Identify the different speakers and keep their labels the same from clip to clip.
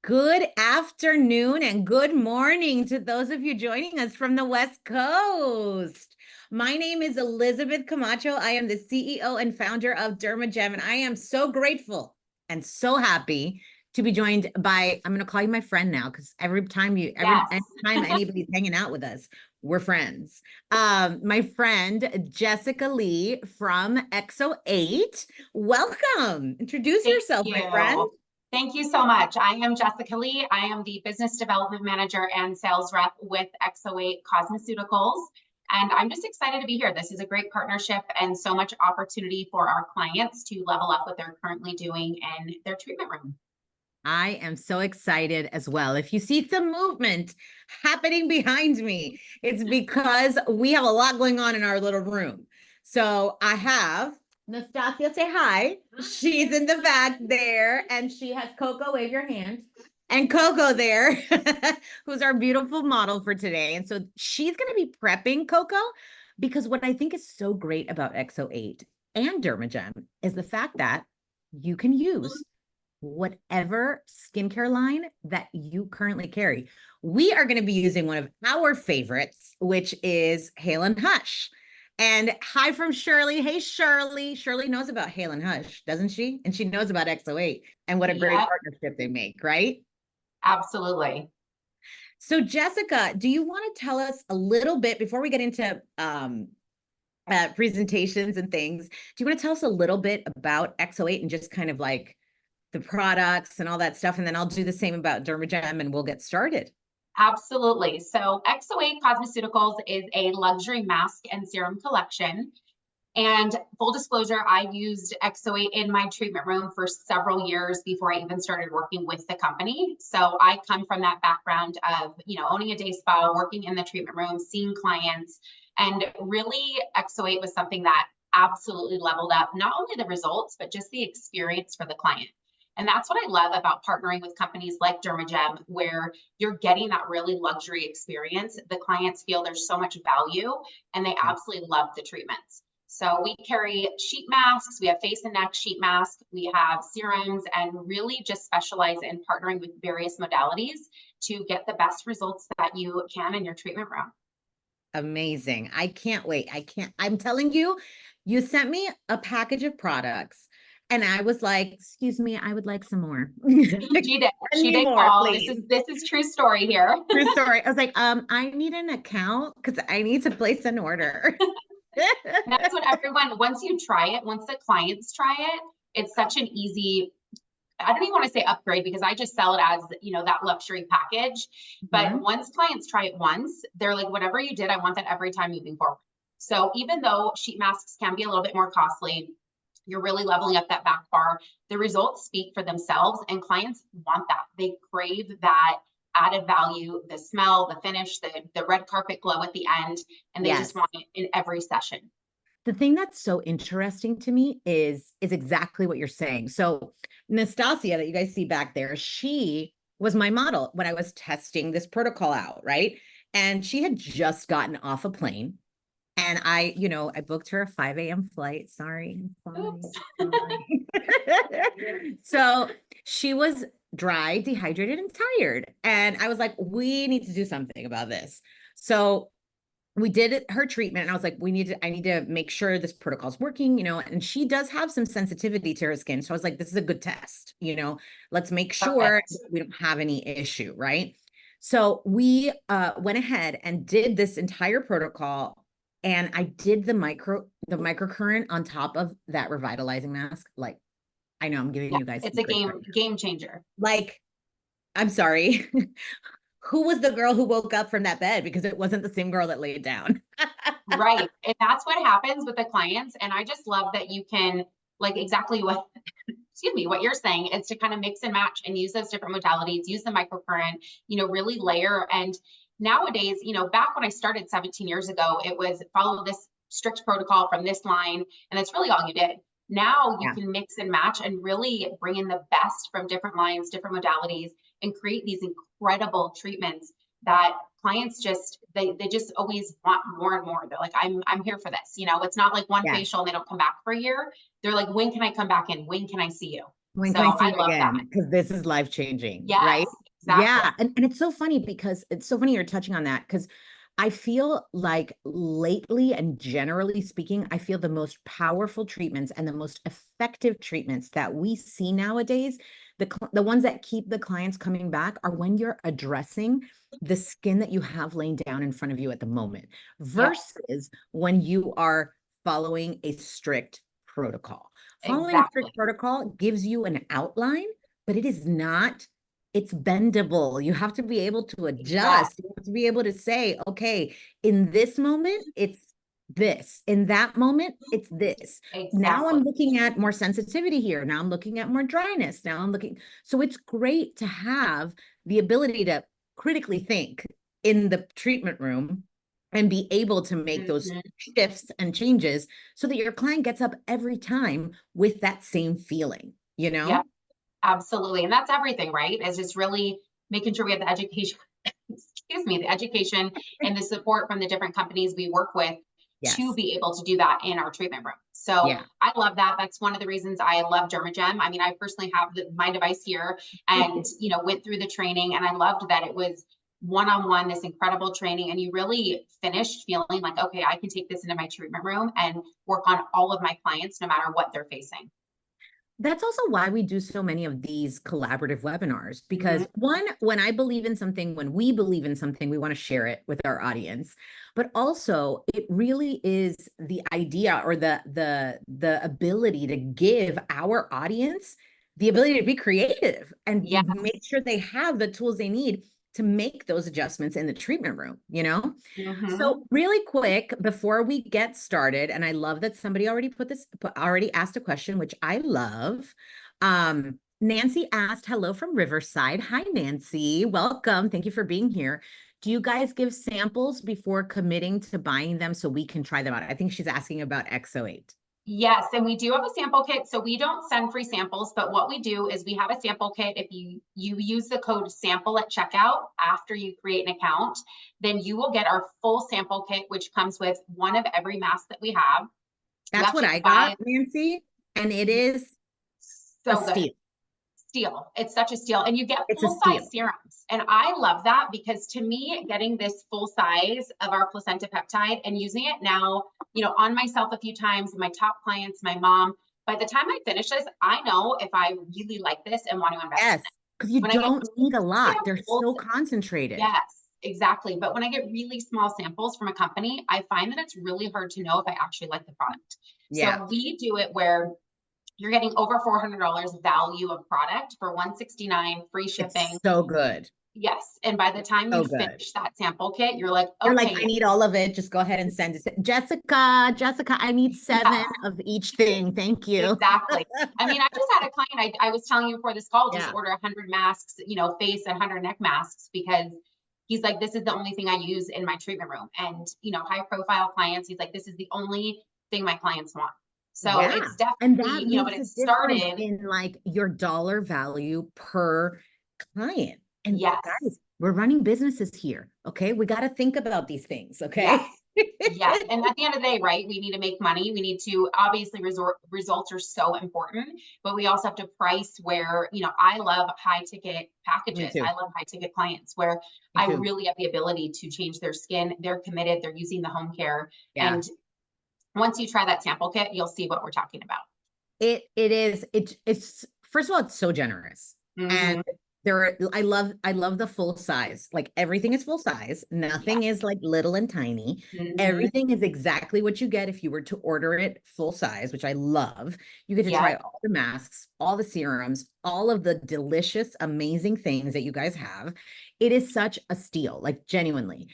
Speaker 1: Good afternoon and good morning to those of you joining us from the West Coast. My name is Elizabeth Camacho. I am the CEO and founder of DermaJEM, and I am so grateful and so happy to be joined by, I'm going to call you my friend now, because anytime anybody's hanging out with us, we're friends. My friend, Jessica Lee from XO8. Welcome. Introduce yourself, my friend.
Speaker 2: Thank you so much. I am Jessica Lee. I am the Business Development Manager and Sales Rep with XO8 Cosmesceuticals. And I'm just excited to be here. This is a great partnership and so much opportunity for our clients to level up what they're currently doing in their treatment room.
Speaker 1: I am so excited as well. If you see some movement happening behind me, it's because we have a lot going on in our little room. So I have Nastasia, say hi. She's in the back there, and she has Coco, wave your hand. And Coco there, who's our beautiful model for today. And so she's going to be prepping Coco, because what I think is so great about XO8 and DermaJEM is the fact that you can use whatever skincare line that you currently carry. We are going to be using one of our favorites, which is Hale and Hush. And hi from Shirley. Hey, Shirley. Shirley knows about Hale and Hush, doesn't she? And she knows about XO8 and what a great partnership they make, right?
Speaker 2: Absolutely.
Speaker 1: So Jessica, do you want to tell us a little bit before we get into presentations and things? Do you want to tell us a little bit about XO8 and just kind of like the products and all that stuff? And then I'll do the same about DermaJEM and we'll get started.
Speaker 2: Absolutely. So XO8 Cosmesceuticals is a luxury mask and serum collection. And full disclosure, I used XO8 in my treatment room for several years before I even started working with the company. So I come from that background of, owning a day spa, working in the treatment room, seeing clients. And really, XO8 was something that absolutely leveled up not only the results, but just the experience for the client. And that's what I love about partnering with companies like DermaJEM, where you're getting that really luxury experience. The clients feel there's so much value and they absolutely love the treatments. So we carry sheet masks, we have face and neck sheet masks, we have serums, and really just specialize in partnering with various modalities to get the best results that you can in your treatment room.
Speaker 1: Amazing. I can't wait. I'm telling you, you sent me a package of products. And I was like, excuse me, I would like some more.
Speaker 2: She did. She did call. This is true story here.
Speaker 1: True story. I was like, I need an account because I need to place an order.
Speaker 2: That's what everyone, once you try it, once the clients try it, it's such an easy, I don't even want to say upgrade because I just sell it as, that luxury package. But once clients try it once, they're like, whatever you did, I want that every time moving forward. So even though sheet masks can be a little bit more costly, you're really leveling up that back bar. The results speak for themselves and clients want that. They crave that added value, the smell, the finish, the red carpet glow at the end, and they just want it in every session.
Speaker 1: The thing that's so interesting to me is exactly what you're saying. So Nastasia, that you guys see back there, she was my model when I was testing this protocol out, right? And she had just gotten off a plane. And I booked her a 5 a.m. flight. Sorry. So she was dry, dehydrated, and tired. And I was like, we need to do something about this. So we did her treatment. And I was like, I need to make sure this protocol is working, and she does have some sensitivity to her skin. So I was like, this is a good test, let's make sure we don't have any issue. Right. So we went ahead and did this entire protocol. And I did the microcurrent on top of that revitalizing mask. Like, I know I'm giving you guys.
Speaker 2: It's a game changer.
Speaker 1: Like, I'm sorry. Who was the girl who woke up from that bed? Because it wasn't the same girl that laid down.
Speaker 2: Right. And that's what happens with the clients. And I just love that you can, like, exactly what, what you're saying is to kind of mix and match and use those different modalities, use the microcurrent, really layer. And nowadays, back when I started 17 years ago, it was follow this strict protocol from this line, and that's really all you did. Now you can mix and match and really bring in the best from different lines, different modalities, and create these incredible treatments that clients just, they just always want more and more. They're like, I'm here for this. It's not like one facial and they don't come back for a year. They're like, when can I come back in? When can I see you?
Speaker 1: When
Speaker 2: So
Speaker 1: can I see
Speaker 2: I
Speaker 1: you
Speaker 2: love that.
Speaker 1: again? Because this is life changing, right?
Speaker 2: Yes,
Speaker 1: Yeah.
Speaker 2: exactly.
Speaker 1: And it's so funny because it's so funny you're touching on that because I feel like lately and generally speaking, I feel the most powerful treatments and the most effective treatments that we see nowadays, the ones that keep the clients coming back are when you're addressing the skin that you have laying down in front of you at the moment
Speaker 2: Yes,
Speaker 1: versus when you are following a strict protocol. Following a
Speaker 2: exactly.
Speaker 1: strict protocol gives you an outline, but it is not, it's bendable. You have to be able to
Speaker 2: Yes,
Speaker 1: adjust. You have to be able to say, okay, in this moment, it's this. In that moment, it's this. Now
Speaker 2: exactly.
Speaker 1: I'm looking at more sensitivity here. Now I'm looking at more dryness. Now I'm looking. So it's great to have the ability to critically think in the treatment room and be able to make those
Speaker 2: Mhm.
Speaker 1: shifts and changes so that your client gets up every time with that same feeling, you
Speaker 2: Yep,
Speaker 1: know?
Speaker 2: absolutely. And that's everything, right? Is just really making sure we have the education, excuse me, the education and the support from the different companies we work with to
Speaker 1: Yes.
Speaker 2: be able to do that in our treatment room. So
Speaker 1: Yeah.
Speaker 2: I love that. That's one of the reasons I love DermaJEM. I mean, I personally have my device here and, went through the training and I loved that it was one-on-one, this incredible training. And you really finished feeling like, okay, I can take this into my treatment room and work on all of my clients, no matter what they're facing.
Speaker 1: That's also why we do so many of these collaborative webinars,
Speaker 2: Mhm.
Speaker 1: because one, when I believe in something, when we believe in something, we want to share it with our audience. But also it really is the idea or the ability to give our audience the ability to be creative and
Speaker 2: Yeah.
Speaker 1: make sure they have the tools they need to make those adjustments in the treatment room, you know? So
Speaker 2: Mhm.
Speaker 1: really quick before we get started, and I love that somebody already already asked a question, which I love. Nancy asked, hello from Riverside. Hi, Nancy. Welcome. Thank you for being here. Do you guys give samples before committing to buying them so we can try them out? I think she's asking about XO8.
Speaker 2: Yes, and we do have a sample kit. So we don't send free samples, but what we do is we have a sample kit. If you use the code sample at checkout after you create an account, then you will get our full sample kit, which comes with one of every mask that we have. You
Speaker 1: That's what
Speaker 2: actually
Speaker 1: I
Speaker 2: buy
Speaker 1: got, Nancy, and it
Speaker 2: it.
Speaker 1: is a
Speaker 2: So good.
Speaker 1: steal.
Speaker 2: Steal. It's such a steal. And you get
Speaker 1: It's a
Speaker 2: full size
Speaker 1: steal.
Speaker 2: serums. And I love that because to me, getting this full size of our placenta peptide and using it now, on myself a few times, my top clients, my mom, by the time I finish this, I know if I really like this and want to invest in
Speaker 1: Yes,
Speaker 2: it.
Speaker 1: because you
Speaker 2: When I get
Speaker 1: don't need a lot. They're
Speaker 2: samples,
Speaker 1: so concentrated.
Speaker 2: yes, exactly. But when I get really small samples from a company, I find that it's really hard to know if I actually like the product.
Speaker 1: Yeah.
Speaker 2: So we do it where you're getting over $400 value of product for 169 free shipping.
Speaker 1: It's so good.
Speaker 2: Yes. And by the time you
Speaker 1: So good.
Speaker 2: finish that sample kit, you're like,
Speaker 1: You're like,
Speaker 2: okay,
Speaker 1: I need all of it. Just go ahead and send it. Jessica, I need 7
Speaker 2: yes,
Speaker 1: of each thing. Thank you.
Speaker 2: exactly. I mean, I just had a client, I was telling you before this call, just
Speaker 1: Yeah.
Speaker 2: order 100 masks, face and 100 neck masks because he's like, this is the only thing I use in my treatment room. And, high profile clients, he's like, this is the only thing my clients want. So
Speaker 1: Yeah.
Speaker 2: it's
Speaker 1: And
Speaker 2: definitely,
Speaker 1: that
Speaker 2: but
Speaker 1: makes a
Speaker 2: it
Speaker 1: difference
Speaker 2: started,
Speaker 1: in like your dollar value per client. And
Speaker 2: yes,
Speaker 1: guys, we're running businesses here. Okay. We got to think about these things.
Speaker 2: yes.
Speaker 1: Okay.
Speaker 2: Yes. And at the end of the day, right, we need to make money. We need to obviously results are so important, but we also have to price where, I love high ticket
Speaker 1: Me
Speaker 2: packages.
Speaker 1: too.
Speaker 2: I love high ticket clients where
Speaker 1: Me
Speaker 2: I
Speaker 1: too.
Speaker 2: really have the ability to change their skin. They're committed, they're using the home care.
Speaker 1: Yeah.
Speaker 2: And once you try that sample kit, you'll see what we're talking about.
Speaker 1: It is it's first of all, it's so generous. And
Speaker 2: Hmm.
Speaker 1: I love the full size. Like everything is full size.
Speaker 2: Yeah.
Speaker 1: Nothing is like little and tiny.
Speaker 2: Hmm.
Speaker 1: Everything is exactly what you get if you were to order it full size, which I love. You get to
Speaker 2: Yeah.
Speaker 1: try all the masks, all the serums, all of the delicious, amazing things that you guys have. It is such a steal, like genuinely.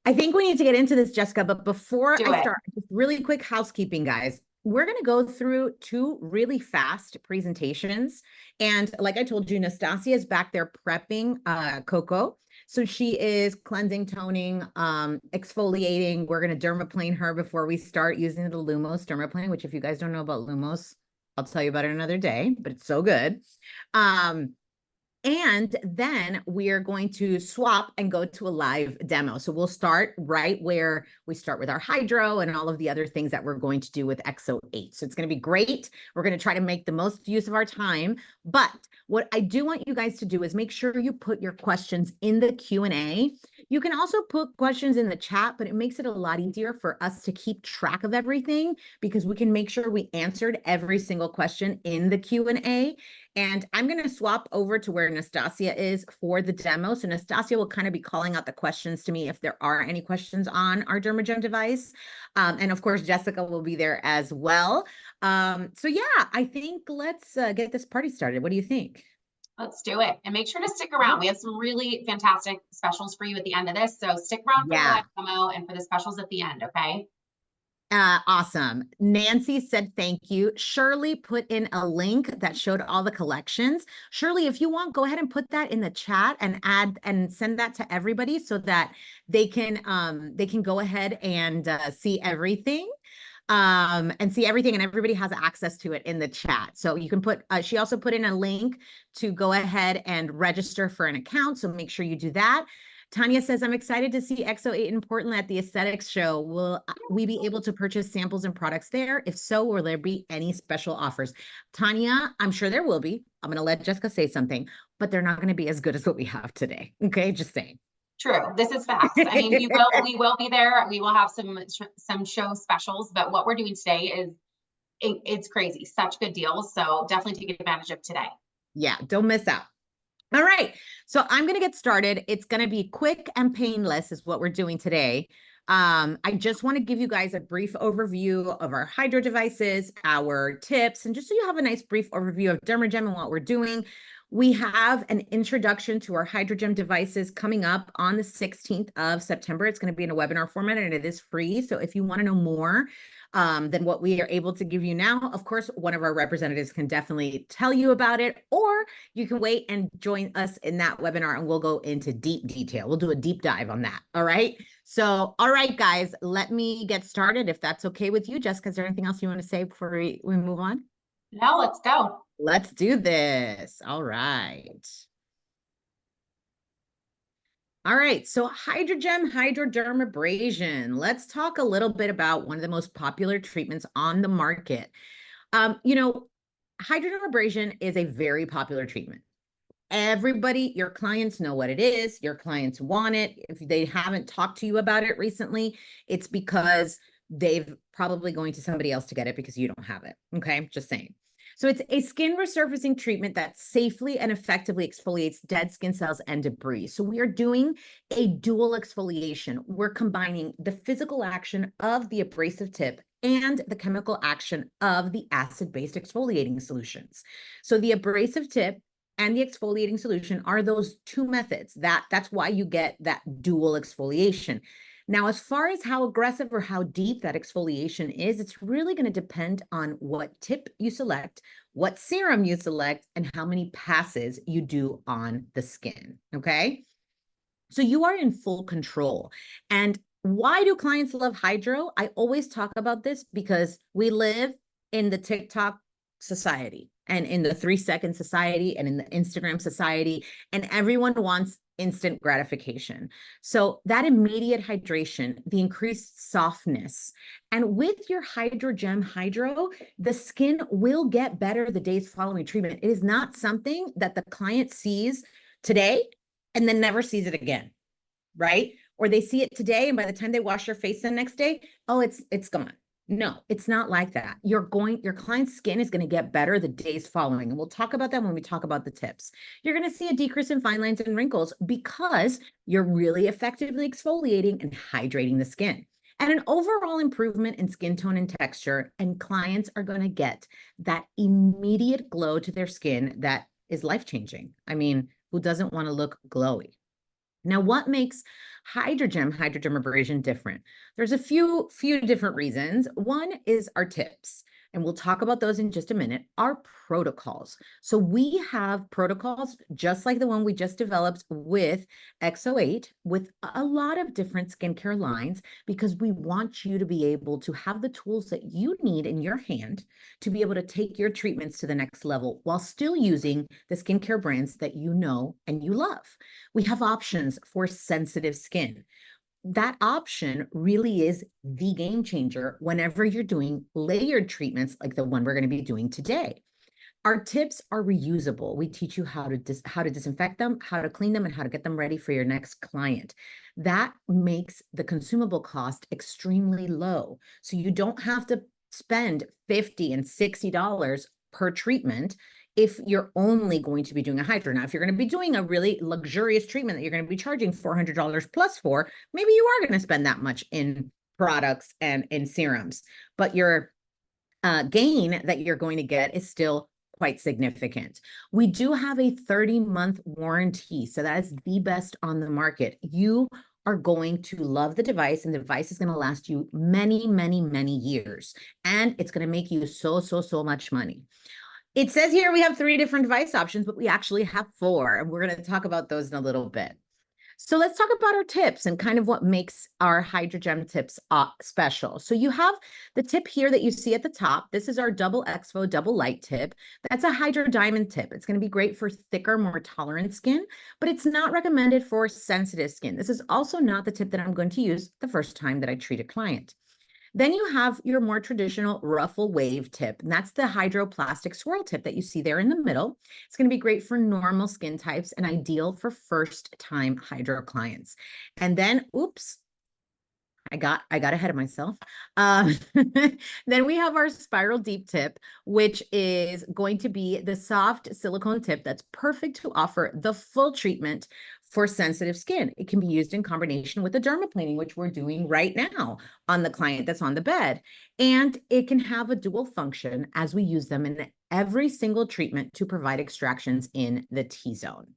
Speaker 1: I think we need to get into this, Jessica, but before
Speaker 2: Do
Speaker 1: I
Speaker 2: it.
Speaker 1: start, just really quick housekeeping, guys. We're going to go through 2 really fast presentations. And like I told you, Nastasia is back there prepping Coco. So she is cleansing, toning, exfoliating. We're going to dermaplane her before we start using the Lumos dermaplane, which if you guys don't know about Lumos, I'll tell you about it another day, but it's so good. Um, And then we are going to swap and go to a live demo. So we'll start right where we start with our hydro and all of the other things that we're going to do with XO8. So it's going to be great. We're going to try to make the most use of our time. But what I do want you guys to do is make sure you put your questions in the Q&A. You can also put questions in the chat, but it makes it a lot easier for us to keep track of everything because we can make sure we answered every single question in the Q&A. And I'm going to swap over to where Nastasia is for the demo. So Nastasia will kind of be calling out the questions to me if there are any questions on our DermaJEM device. And of course, Jessica will be there as well. So yeah, I think let's get this party started. What do you think?
Speaker 2: Let's do it. And make sure to stick around. We have some really fantastic specials for you at the end of this. So stick around for the live demo and for the specials at the end, okay?
Speaker 1: Awesome. Nancy said thank you. Shirley put in a link that showed all the collections. Shirley, if you want, go ahead and put that in the chat and add and send that to everybody so that they can go ahead and see everything. And see everything, and everybody has access to it in the chat. So you can put, she also put in a link to go ahead and register for an account. So make sure you do that. Tanya says, I'm excited to see XO8 in Portland at the aesthetics show. Will we be able to purchase samples and products there? If so, will there be any special offers? Tanya, I'm sure there will be. I'm going to let Jessica say something, but they're not going to be as good as what we have today. Okay, just saying.
Speaker 2: True. This is facts. I mean, we will be there. We will have some show specials, but what we're doing today is it's crazy. Such good deals. So definitely take advantage of today.
Speaker 1: Yeah, don't miss out. All right. So I'm going to get started. It's going to be quick and painless is what we're doing today. I just want to give you guys a brief overview of our hydro devices, our tips, and just so you have a nice brief overview of DermaJEM and what we're doing. We have an introduction to our HydroJEM devices coming up on the 16th of September. It's going to be in a webinar format and it is free. So if you want to know more than what we are able to give you now, of course, one of our representatives can definitely tell you about it, or you can wait and join us in that webinar and we'll go into deep detail. We'll do a deep dive on that. All right. So, all right, guys, let me get started if that's okay with you. Jessica, is there anything else you want to say before we move on?
Speaker 2: No, let's go.
Speaker 1: Let's do this. All right. All right, so HydroJEM hypodermabrasion. Let's talk a little bit about one of the most popular treatments on the market. You know, hypodermabrasion is a very popular treatment. Everybody, your clients know what it is. Your clients want it. If they haven't talked to you about it recently, it's because they've probably going to somebody else to get it because you don't have it. Okay, just saying. So it's a skin resurfacing treatment that safely and effectively exfoliates dead skin cells and debris. So we are doing a dual exfoliation. We're combining the physical action of the abrasive tip and the chemical action of the acid-based exfoliating solutions. So the abrasive tip and the exfoliating solution are those two methods. That's why you get that dual exfoliation. Now, as far as how aggressive or how deep that exfoliation is, it's really going to depend on what tip you select, what serum you select, and how many passes you do on the skin, okay? So you are in full control. And why do clients love hydro? I always talk about this because we live in the TikTok society and in the 3-second society and in the Instagram society, and everyone wants instant gratification. So that immediate hydration, the increased softness, and with your HydroJEM Hydro, the skin will get better the days following treatment. It is not something that the client sees today and then never sees it again, right? Or they see it today and by the time they wash their face the next day, oh, it's gone. No, it's not like that. Your client's skin is going to get better the days following. And we'll talk about that when we talk about the tips. You're going to see a decrease in fine lines and wrinkles because you're really effectively exfoliating and hydrating the skin. And an overall improvement in skin tone and texture. And clients are going to get that immediate glow to their skin that is life-changing. I mean, who doesn't want to look glowy? Now, what makes HydroJEM hypodermabrasion different? There's a few different reasons. One is our tips. and we'll talk about those in just a minute, are protocols. So we have protocols just like the one we just developed with XO8 with a lot of different skincare lines, because we want you to be able to have the tools that you need in your hand to be able to take your treatments to the next level while still using the skincare brands that you know and you love. We have options for sensitive skin. That option really is the game changer whenever you're doing layered treatments like the one we're going to be doing today. Our tips are reusable. We teach you how to disinfect them, how to clean them, and how to get them ready for your next client. That makes the consumable cost extremely low. So you don't have to spend $50 and $60 per treatment if you're only going to be doing a hydro. Now, if you're going to be doing a really luxurious treatment that you're going to be charging $400 plus for, maybe you are going to spend that much in products and in serums, but your gain that you're going to get is still quite significant. We do have a 30-month warranty, so that is the best on the market. You are going to love the device, and the device is going to last you many, many, many years, and it's going to make you so much money. It says here we have 3 different device options, but we actually have 4, and we're going to talk about those in a little bit. So let's talk about our tips and kind of what makes our HydroJEM tips special. So you have the tip here that you see at the top. This is our double exfo double light tip. That's a HydroDiamond tip. It's going to be great for thicker, more tolerant skin, but it's not recommended for sensitive skin. This is also not the tip that I'm going to use the first time that I treat a client. Then you have your more traditional ruffle wave tip, and that's the hydroplastic swirl tip that you see there in the middle. It's going to be great for normal skin types and ideal for first-time hydro clients. And then, oops, I got ahead of myself. Then we have our spiral deep tip, which is going to be the soft silicone tip that's perfect to offer the full treatment for sensitive skin. It can be used in combination with the dermaplaning, which we're doing right now on the client that's on the bed. And it can have a dual function as we use them in every single treatment to provide extractions in the T-zone.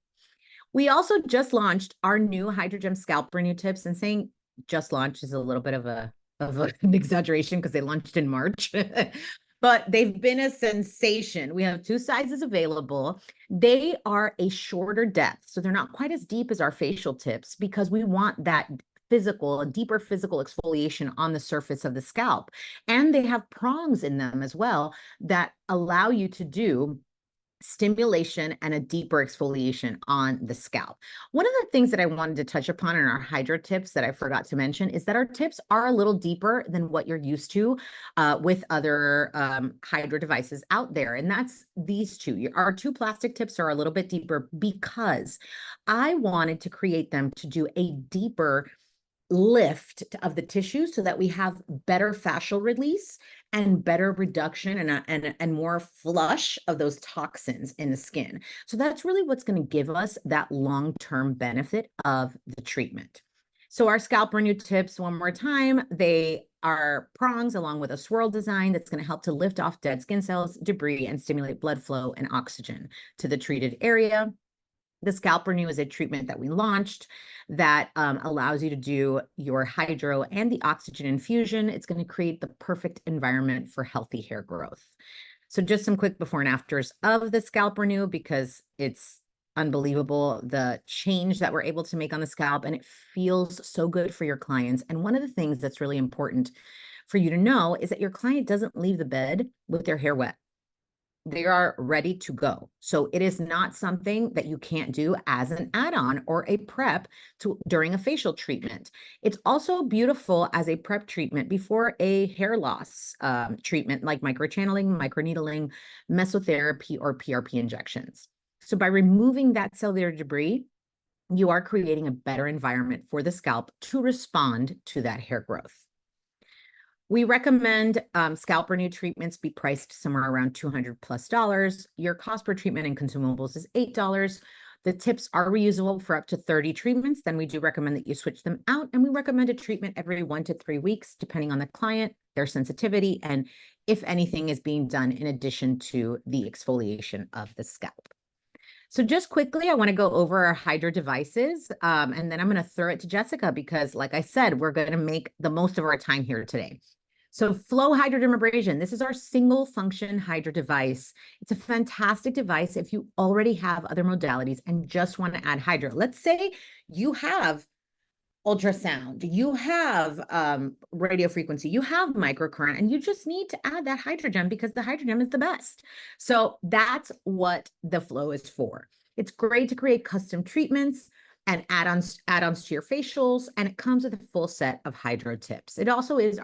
Speaker 1: We also just launched our new HydroJEM scalp renew tips, and saying just launched is a little bit of an exaggeration because they launched in March. But they've been a sensation. We have 2 sizes available. They are a shorter depth, so they're not quite as deep as our facial tips, because we want that a deeper physical exfoliation on the surface of the scalp. And they have prongs in them as well that allow you to do stimulation and a deeper exfoliation on the scalp. One of the things that I wanted to touch upon in our hydro tips that I forgot to mention is that our tips are a little deeper than what you're used to with other hydro devices out there. And that's these 2. Our 2 plastic tips are a little bit deeper because I wanted to create them to do a deeper lift of the tissue so that we have better fascial release and better reduction and more flush of those toxins in the skin. So that's really what's going to give us that long-term benefit of the treatment. So our scalp renew tips, one more time, they are prongs along with a swirl design that's going to help to lift off dead skin cells, debris, and stimulate blood flow and oxygen to the treated area. The scalp renew is a treatment that we launched that allows you to do your hydro and the oxygen infusion. It's going to create the perfect environment for healthy hair growth. So just some quick before and afters of the scalp renew, because it's unbelievable the change that we're able to make on the scalp, and it feels so good for your clients. And one of the things that's really important for you to know is that your client doesn't leave the bed with their hair wet. They are ready to go. So it is not something that you can't do as an add-on or a prep during a facial treatment. It's also beautiful as a prep treatment before a hair loss treatment like microchanneling, microneedling, mesotherapy, or PRP injections. So by removing that cellular debris, you are creating a better environment for the scalp to respond to that hair growth. We recommend scalp renew treatments be priced somewhere around $200+. Your cost per treatment and consumables is $8. The tips are reusable for up to 30 treatments. Then we do recommend that you switch them out, and we recommend a treatment every 1 to 3 weeks, depending on the client, their sensitivity, and if anything is being done in addition to the exfoliation of the scalp. So just quickly, I want to go over our hydro devices, and then I'm going to throw it to Jessica because, like I said, we're going to make the most of our time here today. So Flow HydroDermabrasion, this is our single function hydro device. It's a fantastic device if you already have other modalities and just want to add hydro. Let's say you have ultrasound, you have radio frequency, you have microcurrent, and you just need to add that HydroJEM because the HydroJEM is the best. So that's what the Flow is for. It's great to create custom treatments and add-ons to your facials, and it comes with a full set of hydro tips. It also is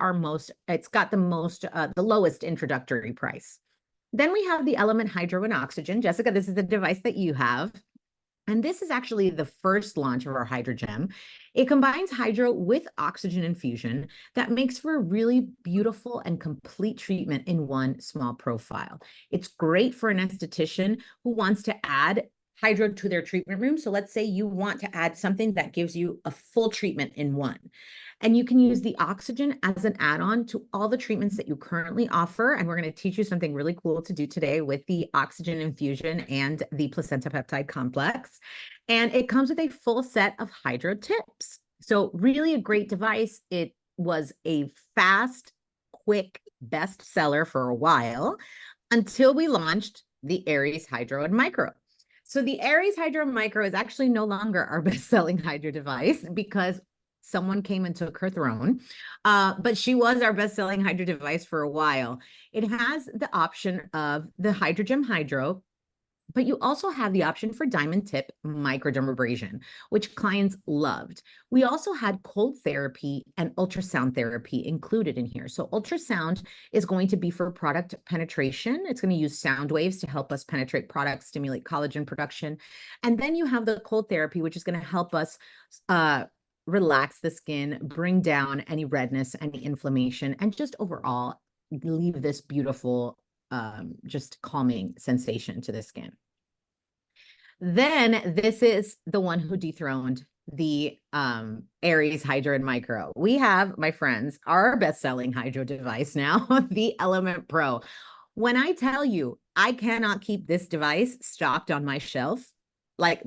Speaker 1: it's got the lowest introductory price. Then we have the Element Hydro and Oxygen. Jessica, this is the device that you have. And this is actually the first launch of our HydroJEM. It combines hydro with oxygen infusion that makes for a really beautiful and complete treatment in one small profile. It's great for an esthetician who wants to add hydro to their treatment room. So let's say you want to add something that gives you a full treatment in one. And you can use the oxygen as an add-on to all the treatments that you currently offer. And we're going to teach you something really cool to do today with the oxygen infusion and the placenta peptide complex. And it comes with a full set of hydro tips. So really a great device. It was a fast, quick bestseller for a while until we launched the Aries Hydro and Micro. So the Aries Hydro and Micro is actually no longer our best-selling hydro device because someone came and took her throne, but she was our best-selling hydro device for a while. It has the option of the HydroJEM Hydro, but you also have the option for diamond tip microdermabrasion, which clients loved. We also had cold therapy and ultrasound therapy included in here. So ultrasound is going to be for product penetration. It's going to use sound waves to help us penetrate products, stimulate collagen production. And then you have the cold therapy, which is going to help us relax the skin, bring down any redness, any inflammation, and just overall leave this beautiful, just calming sensation to the skin. Then this is the one who dethroned the Aries Hydro and Micro. We have, my friends, our best-selling hydro device now, the Element Pro. When I tell you, I cannot keep this device stocked on my shelf, like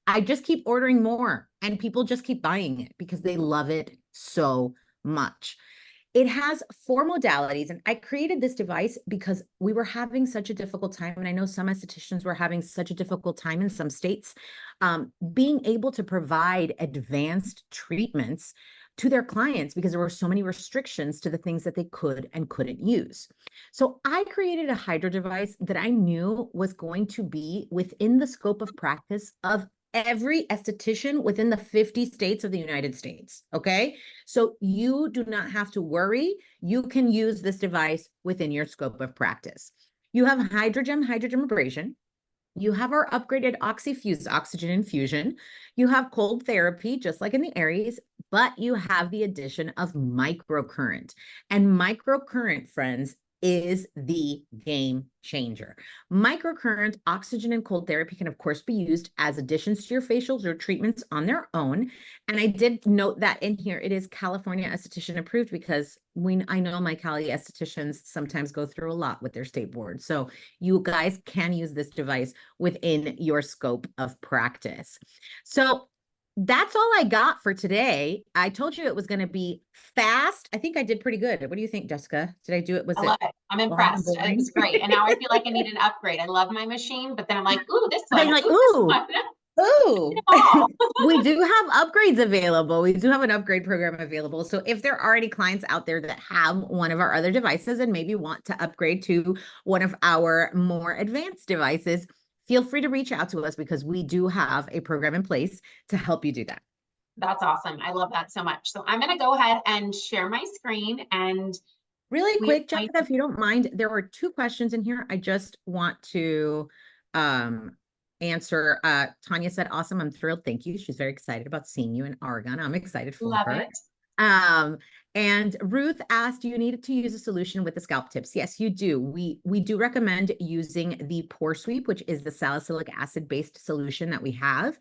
Speaker 1: I just keep ordering more and people just keep buying it because they love it so much. It has 4 modalities, and I created this device because we were having such a difficult time, and I know some estheticians were having such a difficult time in some states, being able to provide advanced treatments to their clients because there were so many restrictions to the things that they could and couldn't use. So I created a hydro device that I knew was going to be within the scope of practice of every esthetician within the 50 states of the United States, okay? So you do not have to worry. You can use this device within your scope of practice. You have HydroJEM, HydroDermabrasion. You have our upgraded OxyFuse oxygen infusion. You have cold therapy, just like in the Aries, but you have the addition of microcurrent. And microcurrent, friends, is the game changer. Microcurrent, oxygen, and cold therapy can, of course, be used as additions to your facials or treatments on their own. And I did note that in here, it is California esthetician approved because I know my Cali estheticians sometimes go through a lot with their state board. So you guys can use this device within your scope of practice. So that's all I got for today. I told you it was going to be fast. I think I did pretty good. What do you think, Jessica? Did I do it?
Speaker 2: I love it. I'm impressed. It was great. And now I feel like I need an upgrade. I love my machine, but then I'm like, ooh, this one.
Speaker 1: Then you're like, ooh. Ooh, we do have upgrades available. We do have an upgrade program available. So if there are any clients out there that have one of our other devices and maybe want to upgrade to one of our more advanced devices, feel free to reach out to us because we do have a program in place to help you do that.
Speaker 2: That's awesome. I love that so much. So I'm going to go ahead and share my screen and
Speaker 1: really quick, Jessica, if you don't mind, there were 2 questions in here. I just want to answer. Tanya said, awesome. I'm thrilled. Thank you. She's very excited about seeing you in Oregon. I'm excited for
Speaker 2: love
Speaker 1: her.
Speaker 2: it.
Speaker 1: And Ruth asked, do you need to use a solution with the scalp tips? Yes, you do. We do recommend using the Pore Sweep, which is the salicylic acid-based solution that we have.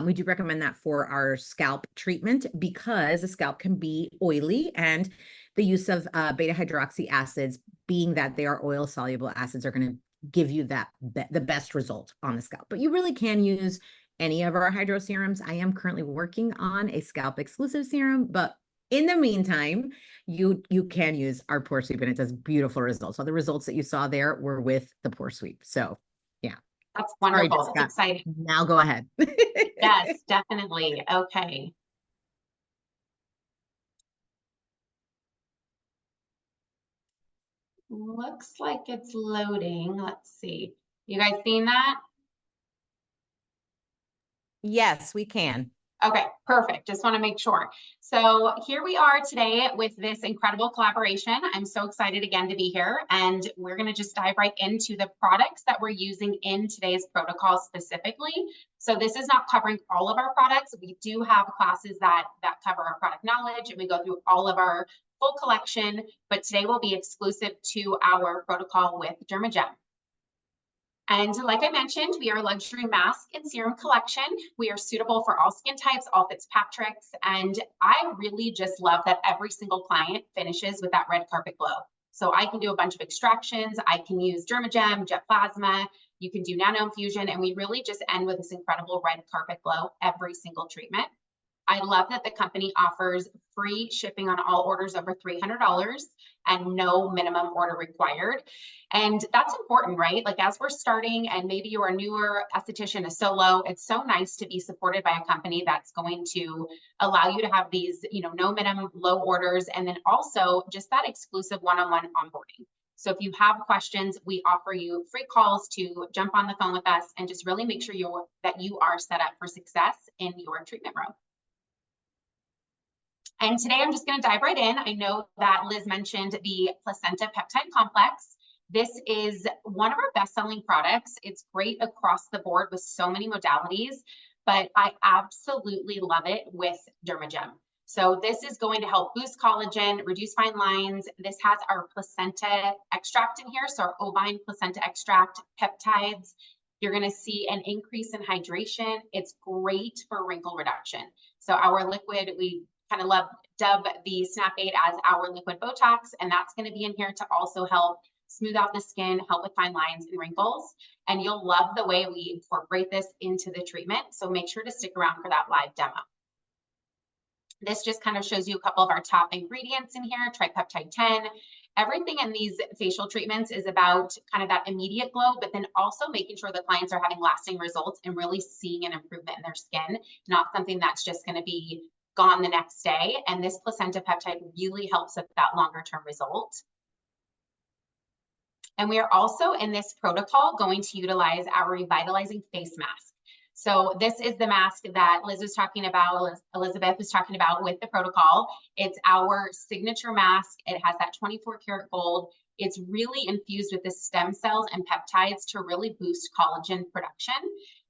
Speaker 1: We do recommend that for our scalp treatment because the scalp can be oily, and the use of beta hydroxy acids, being that they are oil-soluble acids, are going to give you the best result on the scalp. But you really can use any of our hydro serums. I am currently working on a scalp exclusive serum, but In the meantime, you can use our pore sweep and it does beautiful results. So the results that you saw there were with the pore sweep. So yeah.
Speaker 2: That's
Speaker 1: Sorry,
Speaker 2: wonderful.
Speaker 1: Jessica.
Speaker 2: That's exciting.
Speaker 1: Now go ahead.
Speaker 2: Yes, definitely. Okay. Looks like it's loading. Let's see. You guys seen that?
Speaker 1: Yes, we can.
Speaker 2: Okay, perfect. Just want to make sure. So here we are today with this incredible collaboration. I'm so excited again to be here, and we're going to just dive right into the products that we're using in today's protocol specifically. So this is not covering all of our products. We do have classes that cover our product knowledge, and we go through all of our full collection, but today will be exclusive to our protocol with DermaJEM. And like I mentioned, we are a luxury mask and serum collection. We are suitable for all skin types, all Fitzpatricks. And I really just love that every single client finishes with that red carpet glow. So I can do a bunch of extractions. I can use DermaJEM, jet plasma. You can do nano infusion. And we really just end with this incredible red carpet glow every single treatment. I love that the company offers free shipping on all orders over $300 and no minimum order required. And that's important, right? Like as we're starting and maybe you're a newer esthetician, a solo, it's so nice to be supported by a company that's going to allow you to have these, no minimum low orders. And then also just that exclusive one-on-one onboarding. So if you have questions, we offer you free calls to jump on the phone with us and just really make sure that you are set up for success in your treatment room. And today I'm just going to dive right in. I know that Liz mentioned the placenta peptide complex. This is one of our best-selling products. It's great across the board with so many modalities, but I absolutely love it with DermaJEM. So this is going to help boost collagen, reduce fine lines. This has our placenta extract in here, so our ovine placenta extract peptides. You're going to see an increase in hydration. It's great for wrinkle reduction. So our liquid, we kind of dub the Snap 8 as our liquid Botox, and that's going to be in here to also help smooth out the skin, help with fine lines and wrinkles. And you'll love the way we incorporate this into the treatment. So make sure to stick around for that live demo. This just kind of shows you a couple of our top ingredients in here, tripeptide 10. Everything in these facial treatments is about kind of that immediate glow, but then also making sure the clients are having lasting results and really seeing an improvement in their skin, not something that's just going to be gone the next day. And this placenta peptide really helps with that longer term result. And we are also in this protocol going to utilize our revitalizing face mask. So this is the mask that Liz was talking about, Elizabeth was talking about with the protocol. It's our signature mask. It has that 24 karat gold. It's really infused with the stem cells and peptides to really boost collagen production.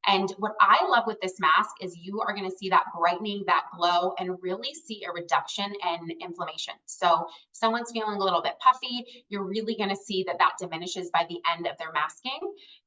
Speaker 2: And what I love with this mask is you are going to see that brightening, that glow, and really see a reduction in inflammation. So if someone's feeling a little bit puffy, you're really going to see that diminishes by the end of their masking.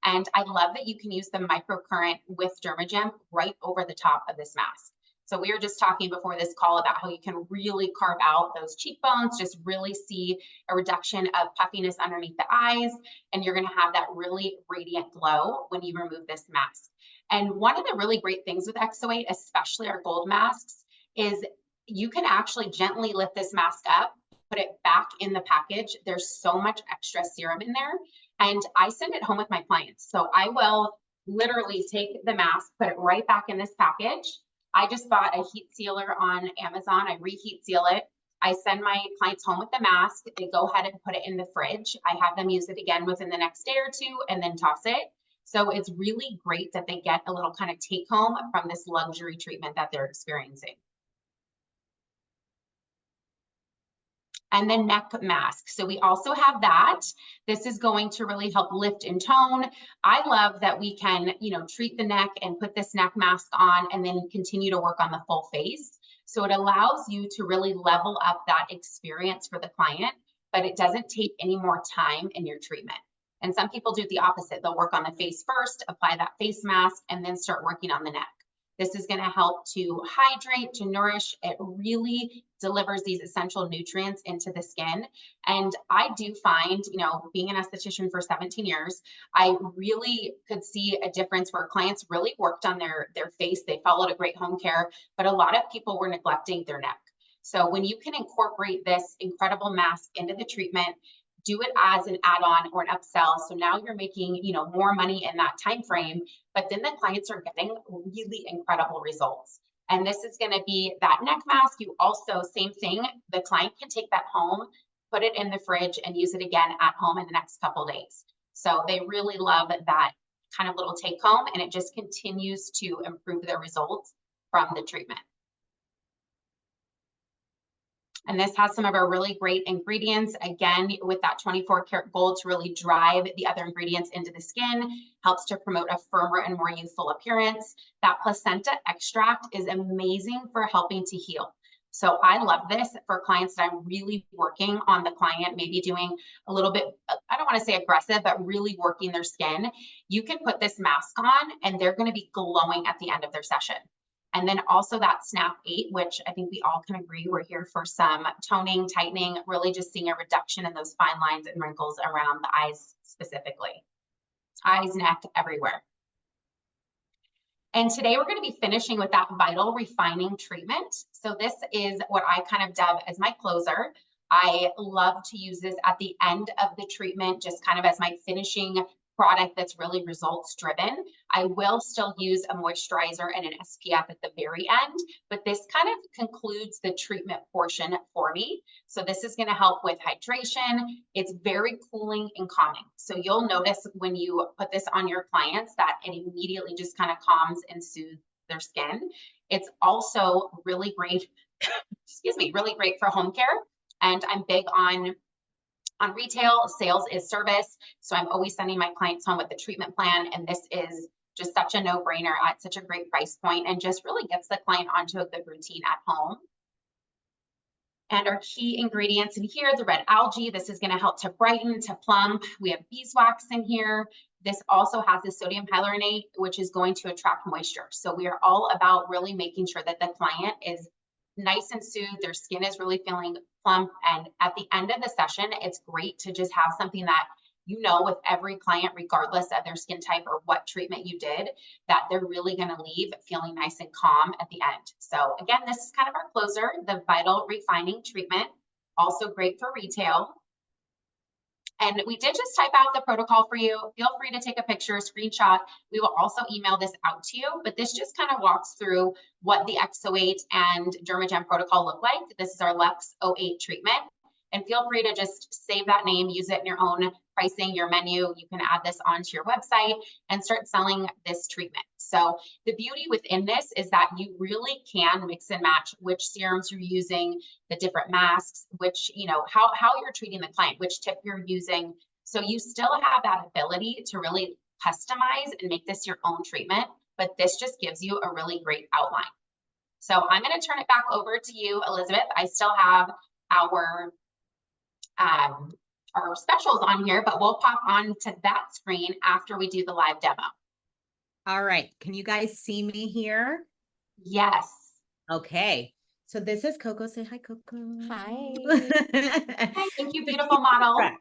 Speaker 2: And I love that you can use the microcurrent with DermaJEM right over the top of this mask. So we were just talking before this call about how you can really carve out those cheekbones, just really see a reduction of puffiness underneath the eyes, and you're going to have that really radiant glow when you remove this mask. And one of the really great things with XO8, especially our gold masks, is you can actually gently lift this mask up, put it back in the package. There's so much extra serum in there, and I send it home with my clients. So I will literally take the mask, put it right back in this package. I just bought a heat sealer on Amazon. I reheat seal it. I send my clients home with the mask. They go ahead and put it in the fridge. I have them use it again within the next day or two and then toss it. So it's really great that they get a little kind of take home from this luxury treatment that they're experiencing. And then neck mask. So we also have that. This is going to really help lift and tone. I love that we can, treat the neck and put this neck mask on and then continue to work on the full face. So it allows you to really level up that experience for the client, but it doesn't take any more time in your treatment. And some people do the opposite. They'll work on the face first, apply that face mask, and then start working on the neck. This is going to help to hydrate, to nourish. It really delivers these essential nutrients into the skin. And I do find, being an esthetician for 17 years, I really could see a difference where clients really worked on their face. They followed a great home care, but a lot of people were neglecting their neck. So when you can incorporate this incredible mask into the treatment, do it as an add-on or an upsell. So now you're making, you know, more money in that time frame, but then the clients are getting really incredible results. And this is going to be that neck mask. You also, same thing, the client can take that home, put it in the fridge and use it again at home in the next couple of days. So they really love that kind of little take home, and it just continues to improve their results from the treatment. And this has some of our really great ingredients, again, with that 24-karat gold to really drive the other ingredients into the skin, helps to promote a firmer and more youthful appearance. That placenta extract is amazing for helping to heal. So I love this for clients that I'm really working on the client, maybe doing a little bit, I don't want to say aggressive, but really working their skin. You can put this mask on and they're going to be glowing at the end of their session. And then also that Snap 8, which I think we all can agree we're here for some toning, tightening, really just seeing a reduction in those fine lines and wrinkles around the eyes specifically. Eyes, neck, everywhere. And today we're going to be finishing with that Vital Refining treatment. So this is what I kind of dub as my closer. I love to use this at the end of the treatment, just kind of as my finishing product that's really results driven. I will still use a moisturizer and an SPF at the very end, but this kind of concludes the treatment portion for me. So this is going to help with hydration. It's very cooling and calming. So you'll notice when you put this on your clients that it immediately just kind of calms and soothes their skin. It's also really great, excuse me, really great for home care. And I'm big on retail. Sales is service. So I'm always sending my clients home with the treatment plan. And this is just such a no-brainer at such a great price point and just really gets the client onto a good routine at home. And our key ingredients in here, the red algae, this is going to help to brighten, to plump. We have beeswax in here. This also has the sodium hyaluronate, which is going to attract moisture. So we are all about really making sure that the client is nice and soothed, their skin is really feeling plump, and at the end of the session, it's great to just have something that you know with every client, regardless of their skin type or what treatment you did, that they're really going to leave feeling nice and calm at the end. So again, this is kind of our closer, the Vital Refining treatment, also great for retail. And we did just type out the protocol for you. Feel free to take a picture, screenshot. We will also email this out to you, but this just kind of walks through what the XO8 and DermaJEM protocol look like. This is our LuXO8 treatment. And feel free to just save that name, use it in your own pricing, your menu. You can add this onto your website and start selling this treatment. So the beauty within this is that you really can mix and match which serums you're using, the different masks, which, you know, how you're treating the client, which tip you're using. So you still have that ability to really customize and make this your own treatment, but this just gives you a really great outline. So I'm going to turn it back over to you, Elizabeth. I still have our specials on here, but we'll pop on to that screen after we do the live demo.
Speaker 1: All right. Can you guys see me here?
Speaker 2: Yes.
Speaker 1: Okay. So this is Coco. Say hi, Coco.
Speaker 3: Hi.
Speaker 2: Hi, thank you, beautiful model.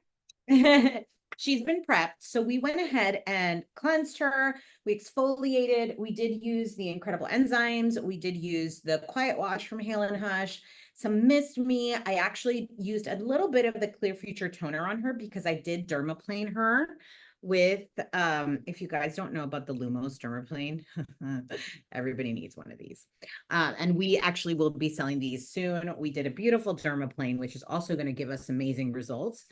Speaker 1: She's been prepped. So we went ahead and cleansed her. We exfoliated. We did use the incredible enzymes. We did use the quiet wash from Hale and Hush. Some Mist Me. I actually used a little bit of the Clear Future toner on her because I did dermaplane her with, if you guys don't know about the Lumos dermaplane, everybody needs one of these. And we actually will be selling these soon. We did a beautiful dermaplane, which is also going to give us amazing results.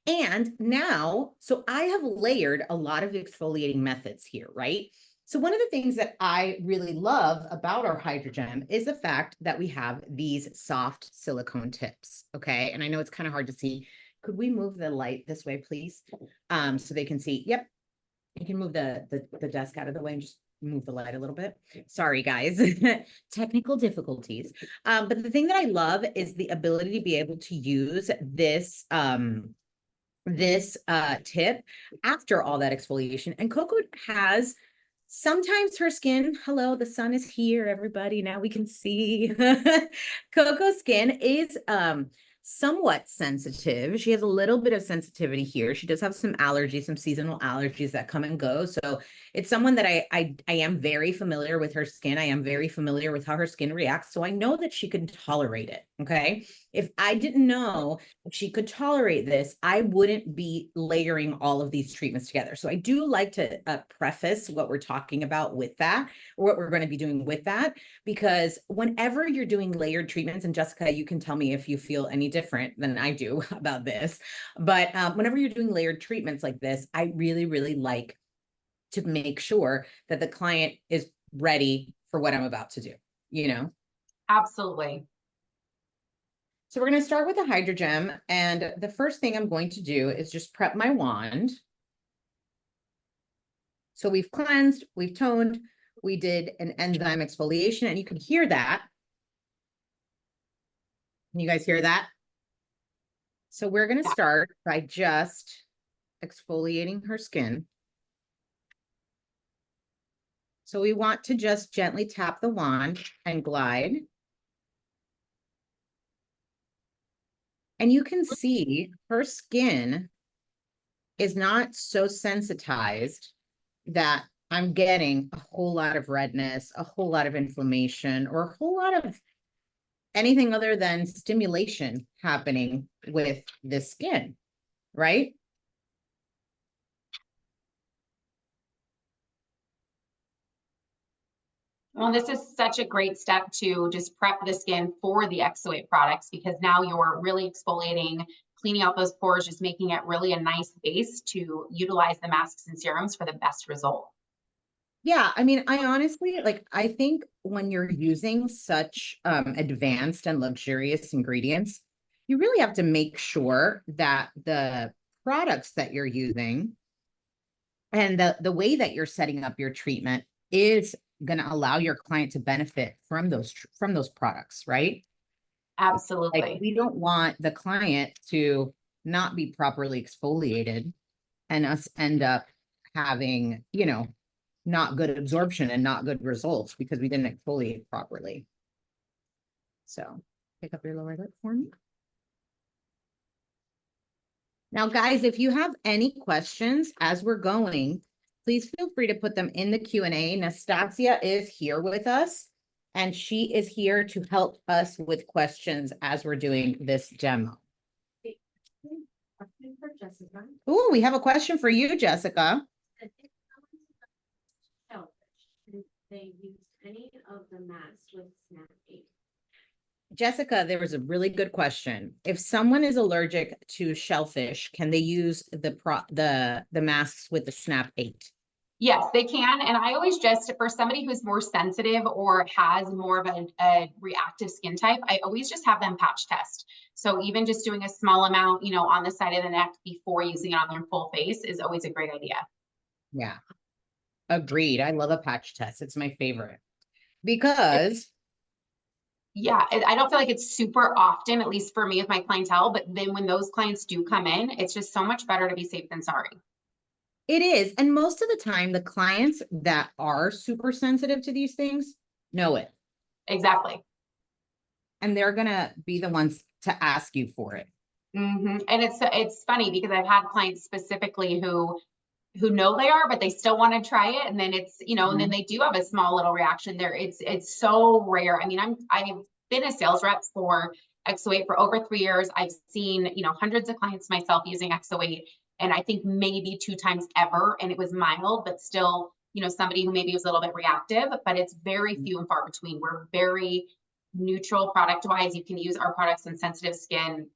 Speaker 1: And now, so I have layered a lot of exfoliating methods here, right? So one of the things that I really love about our HydroJEM is the fact that we have these soft silicone tips, okay? And I know it's kind of hard to see. Could we move the light this way, please? So they can see. Yep. You can move the desk out of the way and just move the light a little bit. Sorry, guys. Technical difficulties. But the thing that I love is the ability to be able to use this tip after all that exfoliation. And Coco has sometimes her skin, hello, the sun is here, everybody. Now we can see. Coco's skin is somewhat sensitive. She has a little bit of sensitivity here. She does have some allergies, some seasonal allergies that come and go. So it's someone that I am very familiar with her skin. I am very familiar with how her skin reacts. So I know that she can tolerate it. Okay. If I didn't know if she could tolerate this, I wouldn't be layering all of these treatments together. So I do like to preface what we're talking about with that, or what we're going to be doing with that, because whenever you're doing layered treatments, and Jessica, you can tell me if you feel any different than I do about this, but whenever you're doing layered treatments like this, I really, really like to make sure that the client is ready for what I'm about to do, you know?
Speaker 2: Absolutely.
Speaker 1: So we're going to start with the HydroJEM, and the first thing I'm going to do is just prep my wand. So we've cleansed, we've toned, we did an enzyme exfoliation, and you can hear that. Can you guys hear that? So we're going to start by just exfoliating her skin. So we want to just gently tap the wand and glide. And you can see her skin is not so sensitized that I'm getting a whole lot of redness, a whole lot of inflammation, or a whole lot of anything other than stimulation happening with the skin, right?
Speaker 2: Well, this is such a great step to just prep the skin for the XO8 products, because now you're really exfoliating, cleaning out those pores, just making it really a nice base to utilize the masks and serums for the best result.
Speaker 1: Yeah, I mean, I honestly, like, I think when you're using such advanced and luxurious ingredients, you really have to make sure that the products that you're using and the way that you're setting up your treatment is going to allow your client to benefit from those products, right? Like,
Speaker 2: Absolutely.
Speaker 1: we don't want the client to not be properly exfoliated and us end up having, you know, not good absorption and not good results because we didn't exfoliate properly. So pick up your lower lip for me. Now, guys, if you have any questions as we're going, please feel free to put them in the Q&A. Nastasia is here with us, and she is here to help us with questions as we're doing this demo. Oh, we have a question for you, Jessica.
Speaker 3: They use any of the masks with Snap 8?
Speaker 1: Jessica, there was a really good question. If someone is allergic to shellfish, can they use the masks with the Snap 8?
Speaker 2: Yes, they can. And I always just, for somebody who's more sensitive or has more of a reactive skin type, I always just have them patch test. So even just doing a small amount, you know, on the side of the neck before using it on their full face is always a great idea.
Speaker 1: Yeah, agreed. I love a patch test. It's my favorite because
Speaker 2: yeah, I don't feel like it's super often, at least for me with my clientele, but then when those clients do come in, it's just so much better to be safe than sorry.
Speaker 1: it is. And most of the time, the clients that are super sensitive to these things know it.
Speaker 2: Exactly.
Speaker 1: And they're going to be the ones to ask you for it.
Speaker 2: And it's funny because I've had clients specifically who know they are, but they still want to try it. And then it's, you know, and then they do have a small little reaction there. It's so rare. I mean, I've been a sales rep for XO8 for over 3 years. I've seen, you know, hundreds of clients myself using XO8, and I think maybe 2 times ever. And it was mild, but still, you know, somebody who maybe was a little bit reactive, but it's very few and far between. We're very neutral product wise. You can use our products in sensitive skin,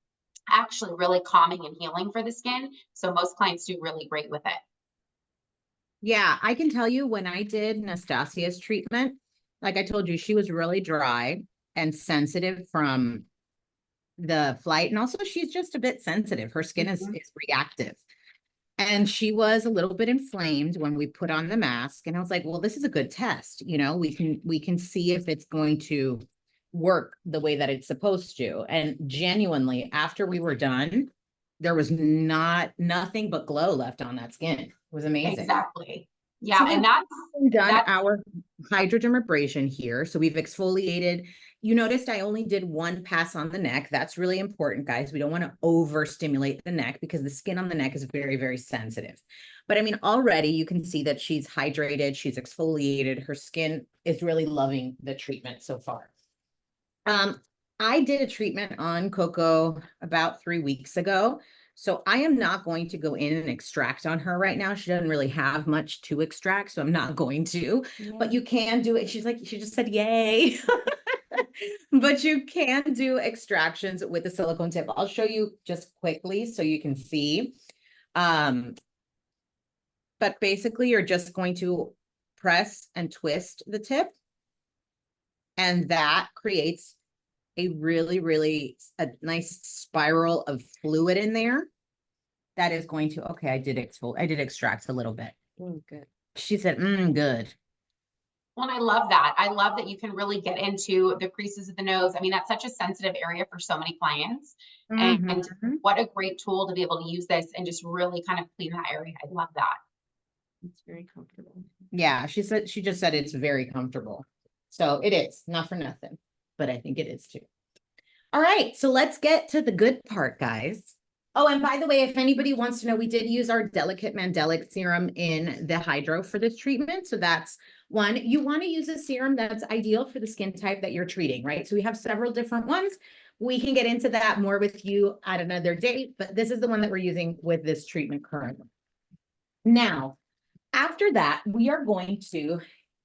Speaker 2: actually really calming and healing for the skin. So most clients do really great with it.
Speaker 1: Yeah, I can tell you when I did Nastasia's treatment, like I told you, she was really dry and sensitive from the flight. And also she's just a bit sensitive. Her skin is reactive. And she was a little bit inflamed when we put on the mask. And I was like, well, this is a good test. You know, we can see if it's going to work the way that it's supposed to. And genuinely, after we were done, there was nothing but glow left on that skin. It was amazing.
Speaker 2: Exactly. Yeah.
Speaker 1: So
Speaker 2: and that's
Speaker 1: done our HydroJEM abrasion here. So we've exfoliated You noticed I only did one pass on the neck. That's really important, guys. We don't want to overstimulate the neck because the skin on the neck is very, very sensitive. But I mean, already you can see that she's hydrated, she's exfoliated, her skin is really loving the treatment so far. I did a treatment on Coco about 3 weeks ago. So I am not going to go in and extract on her right now. She doesn't really have much to extract, so I'm not going to, but you can do it. She's like, she just said, yay. But you can do extractions with the silicone tip. I'll show you just quickly so you can see. But basically you're just going to press and twist the tip. And that creates a really, really a nice spiral of fluid in there. That is going to, okay, I did extract a little bit.
Speaker 3: Oh, good.
Speaker 1: She said, good.
Speaker 2: Well, and I love that. I love that you can really get into the creases of the nose. I mean, that's such a sensitive area for so many clients. And what a great tool to be able to use this and just really kind of clean that area. I love that.
Speaker 3: It's very comfortable.
Speaker 1: Yeah, she just said it's very comfortable. So it is, not for nothing, but I think it is too. All right, so let's get to the good part, guys. Oh, and by the way, if anybody wants to know, we did use our delicate mandelic serum in the hydro for this treatment. So that's one. You want to use a serum that's ideal for the skin type that you're treating, right? So we have several different ones. We can get into that more with you at another date, but this is the one that we're using with this treatment currently. Now, after that, we are going to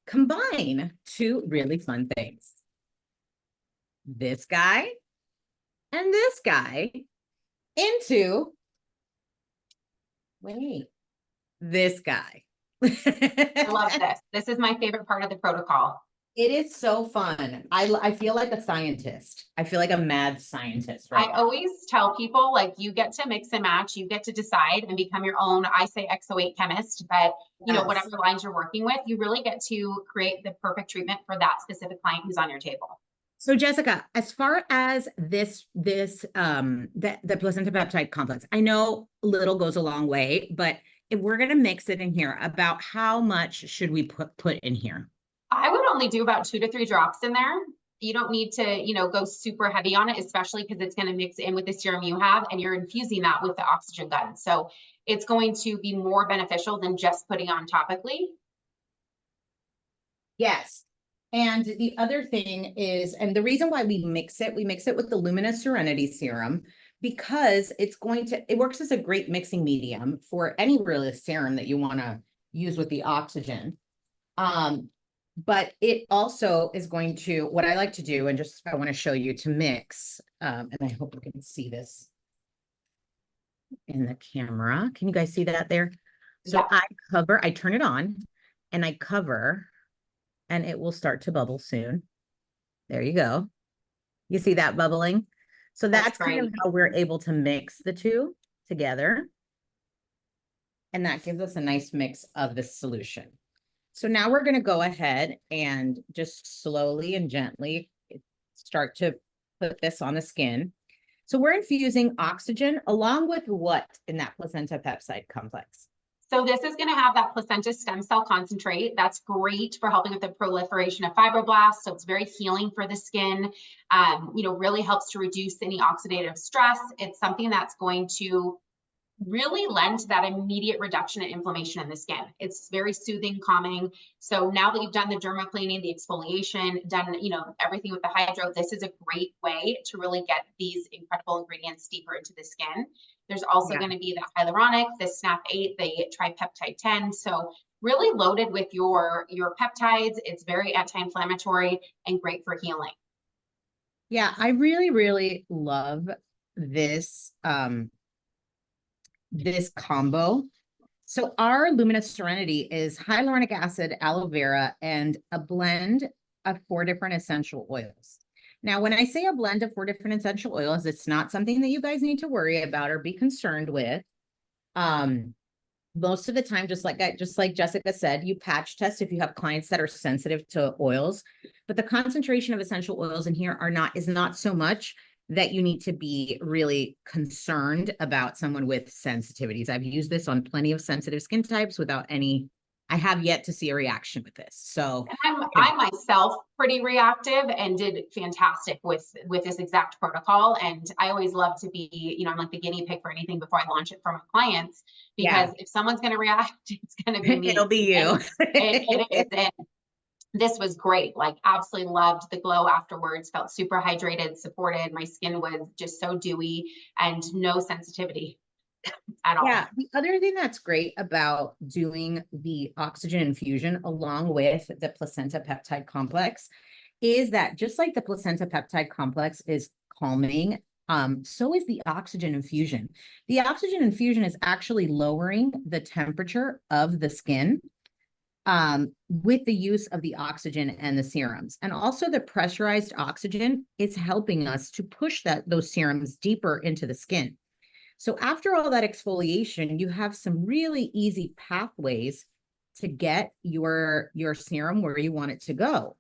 Speaker 1: combine two really fun things. This guy and this guy into, this guy.
Speaker 2: I love this. This is my favorite part of the protocol.
Speaker 1: It is so fun. I feel like a scientist. I feel like a mad scientist, right?
Speaker 2: I always tell people, like, you get to mix and match, you get to decide and become your own, I say XO8 chemist, but you know, whatever lines you're working with, you really get to create the perfect treatment for that specific client who's on your table.
Speaker 1: So Jessica, as far as the placenta peptide complex, I know little goes a long way, but if we're going to mix it in here, about how much should we put in here?
Speaker 2: I would only do about 2 to 3 drops in there. You don't need to, you know, go super heavy on it, especially because it's going to mix in with the serum you have and you're infusing that with the oxygen gun. So it's going to be more beneficial than just putting on topically.
Speaker 1: Yes. And the other thing is, and the reason why we mix it with the Luminous Serenity Serum, because it works as a great mixing medium for any real serum that you want to use with the oxygen. But it also is going to, what I like to do, and just, I want to show you to mix, and I hope you can see this in the camera. Can you guys see that there? So
Speaker 2: Yeah.
Speaker 1: I turn it on and I cover, and it will start to bubble soon. There you go. You see that bubbling? So that's kind of how we're able to mix the two together. And that gives us a nice mix of the solution. So now we're going to go ahead and just slowly and gently start to put this on the skin. So we're infusing oxygen along with what in that placenta peptide complex?
Speaker 2: So this is going to have that placenta stem cell concentrate. That's great for helping with the proliferation of fibroblasts. So it's very healing for the skin. You know, really helps to reduce any oxidative stress. It's something that's going to really lend to that immediate reduction in inflammation in the skin. It's very soothing, calming. So now that you've done the derma cleaning, the exfoliation, done, you know, everything with the hydro, this is a great way to really get these incredible ingredients deeper into the skin. There's also going to be the hyaluronic, the SNAP8, the tripeptide 10. So really loaded with your peptides. It's very anti-inflammatory and great for healing.
Speaker 1: Yeah, I really, really love this this combo. So our Luminous Serenity is hyaluronic acid, aloe vera, and a blend of 4 different essential oils. Now, when I say a blend of 4 different essential oils, it's not something that you guys need to worry about or be concerned with. Most of the time, just like Jessica said, you patch test if you have clients that are sensitive to oils, but the concentration of essential oils in here is not so much that you need to be really concerned about someone with sensitivities. I've used this on plenty of sensitive skin types without any I have yet to see a reaction with this. So
Speaker 2: I'm myself pretty reactive and did fantastic with this exact protocol. And I always love to be, you know, I'm like the guinea pig for anything before I launch it for my clients, because if someone's going to react, it's going to be me.
Speaker 1: It'll be you.
Speaker 2: It is. And this was great. Like, absolutely loved the glow afterwards. Felt super hydrated, supported. My skin was just so dewy and no sensitivity at all.
Speaker 1: Yeah, the other thing that's great about doing the oxygen infusion along with the placenta peptide complex is that just like the placenta peptide complex is calming, so is the oxygen infusion. The oxygen infusion is actually lowering the temperature of the skin with the use of the oxygen and the serums. And also the pressurized oxygen is helping us to push those serums deeper into the skin. So after all that exfoliation, you have some really easy pathways to get your serum where you want it to go.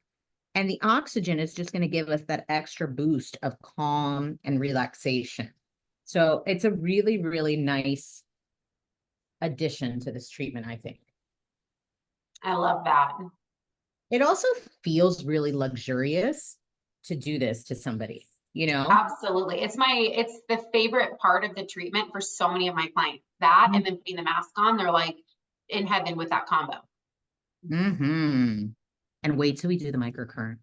Speaker 1: And the oxygen is just going to give us that extra boost of calm and relaxation. So it's a really, really nice addition to this treatment, I think.
Speaker 2: I love that.
Speaker 1: It also feels really luxurious to do this to somebody. You know,
Speaker 2: absolutely. It's the favorite part of the treatment for so many of my clients. That and then putting the mask on, they're like in heaven with that combo.
Speaker 1: And wait till we do the microcurrent.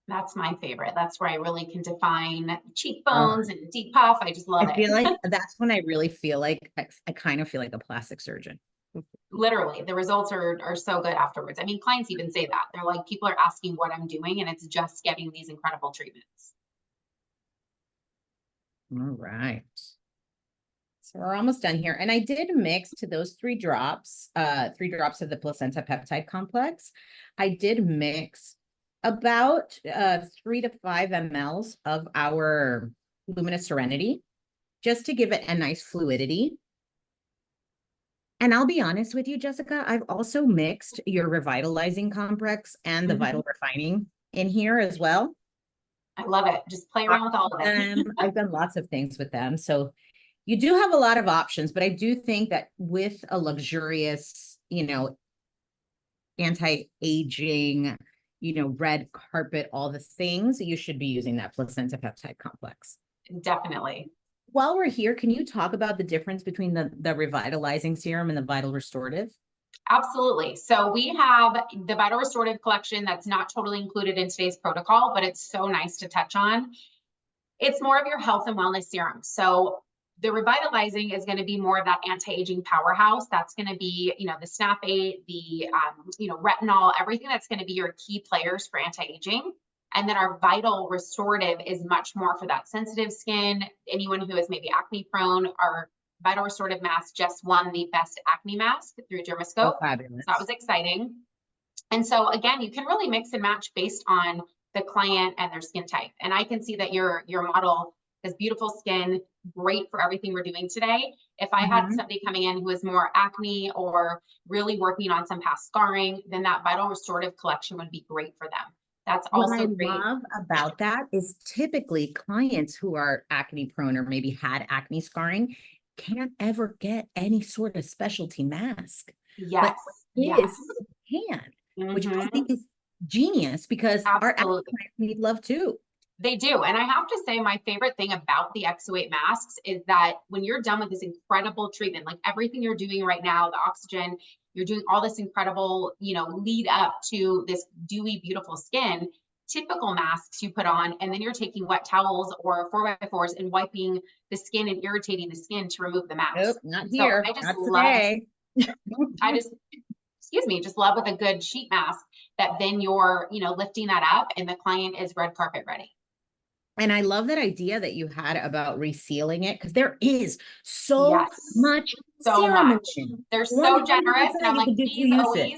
Speaker 2: That's my favorite. That's where I really can define cheekbones and deep puff. I just love it.
Speaker 1: I feel like that's when I really feel like I kind of feel like a plastic surgeon.
Speaker 2: Literally, the results are so good afterwards. I mean, clients even say that. They're like, people are asking what I'm doing, and it's just getting these incredible treatments.
Speaker 1: All right. So we're almost done here. And I did mix to those 3 drops of the placenta peptide complex. I did mix about 3 to 5 mLs of our Luminous Serenity, just to give it a nice fluidity. And I'll be honest with you, Jessica, I've also mixed your revitalizing complex and the vital refining in here as well.
Speaker 2: I love it. Just play around with all of them.
Speaker 1: I've done lots of things with them. So you do have a lot of options, but I do think that with a luxurious, you know, anti-aging, you know, red carpet, all the things, you should be using that placenta peptide complex.
Speaker 2: Definitely.
Speaker 1: While we're here, can you talk about the difference between the revitalizing serum and the vital restorative?
Speaker 2: Absolutely. So we have the vital restorative collection that's not totally included in today's protocol, but it's so nice to touch on. It's more of your health and wellness serum. So the revitalizing is going to be more of that anti-aging powerhouse. That's going to be, you know, the SNAP8, the, you know, retinol, everything that's going to be your key players for anti-aging. And then our vital restorative is much more for that sensitive skin. Anyone who is maybe acne prone, our vital restorative mask just won the best acne mask through DermaScope.
Speaker 1: Oh, fabulous.
Speaker 2: So that was exciting. And so again, you can really mix and match based on the client and their skin type. And I can see that your model has beautiful skin, great for everything we're doing today. If I had somebody coming in who is more acne or really working on some past scarring, then that vital restorative collection would be great for them. That's also
Speaker 1: what I
Speaker 2: great.
Speaker 1: love about that is typically clients who are acne prone or maybe had acne scarring can't ever get any sort of specialty mask.
Speaker 2: Yes.
Speaker 1: But this can, which I think is genius because our acne need love too.
Speaker 2: They do. And I have to say, my favorite thing about the XO8 masks is that when you're done with this incredible treatment, like everything you're doing right now, the oxygen, you're doing all this incredible, you know, lead up to this dewy, beautiful skin, typical masks you put on, and then you're taking wet towels or 4x4s and wiping the skin and irritating the skin to remove the mask.
Speaker 1: Nope, not here.
Speaker 2: So I just
Speaker 1: not today.
Speaker 2: I just, excuse me, just love with a good sheet mask that then you're, you know, lifting that up and the client is red carpet ready.
Speaker 1: And I love that idea that you had about resealing it because there is so much serum.
Speaker 2: They're so generous. And I'm like, please always.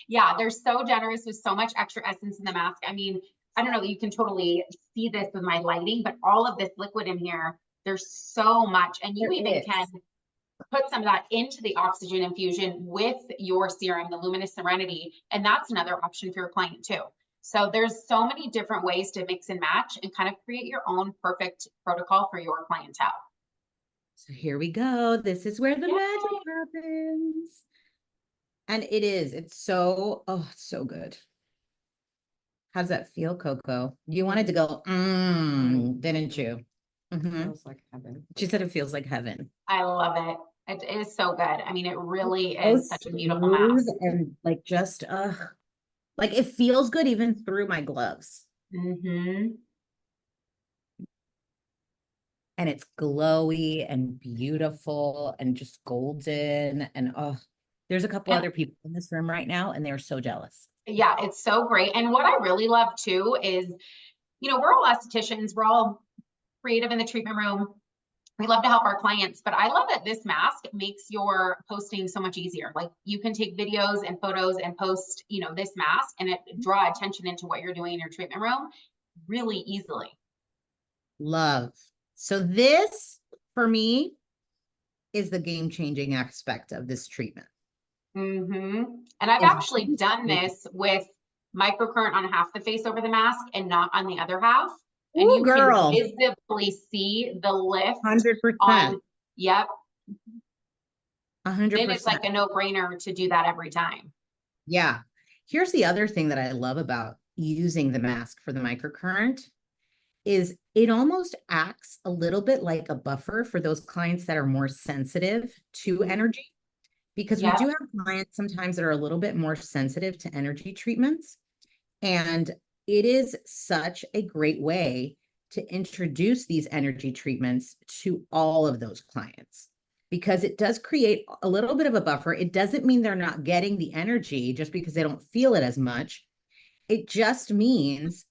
Speaker 2: Yeah, they're so generous with so much extra essence in the mask. I mean, I don't know that you can totally see this with my lighting, but all of this liquid in here, there's so much. And you even can put some of that into the oxygen infusion with your serum, the Luminous Serenity. And that's another option for your client too. So there's so many different ways to mix and match and kind of create your own perfect protocol for your clientele.
Speaker 1: So here we go. This is where the
Speaker 2: Yay.
Speaker 1: magic happens. And it's so, oh, it's so good. How's that feel, Coco? You wanted to go, didn't you?
Speaker 4: Feels like heaven.
Speaker 1: She said it feels like heaven.
Speaker 2: I love it. It is so good. I mean, it really
Speaker 1: So
Speaker 2: is such a beautiful
Speaker 1: smooth
Speaker 2: mask.
Speaker 1: and like just, like it feels good even through my gloves.
Speaker 2: Mm-hmm.
Speaker 1: And it's glowy and beautiful and just golden. And there's a couple
Speaker 2: And-
Speaker 1: other people in this room right now, and they're so jealous.
Speaker 2: Yeah, it's so great. And what I really love too is, you know, we're all estheticians, we're all creative in the treatment room. We love to help our clients, but I love that this mask makes your posting so much easier. Like you can take videos and photos and post, you know, this mask and it draw attention into what you're doing in your treatment room really easily.
Speaker 1: Love. So this, for me, is the game-changing aspect of this treatment.
Speaker 2: Mm-hmm. And I've
Speaker 1: Is
Speaker 2: actually done this with microcurrent on half the face over the mask and not on the other half. And
Speaker 1: Ooh,
Speaker 2: you
Speaker 1: girl.
Speaker 2: can visibly see the lift
Speaker 1: 100%.
Speaker 2: on, yep.
Speaker 1: 100%.
Speaker 2: Then it's like a no-brainer to do that every time.
Speaker 1: Yeah. Here's the other thing that I love about using the mask for the microcurrent is it almost acts a little bit like a buffer for those clients that are more sensitive to energy. Because we
Speaker 2: Yep.
Speaker 1: do have clients sometimes that are a little bit more sensitive to energy treatments. And it is such a great way to introduce these energy treatments to all of those clients because it does create a little bit of a buffer. It doesn't mean they're not getting the energy just because they don't feel it as much. It just means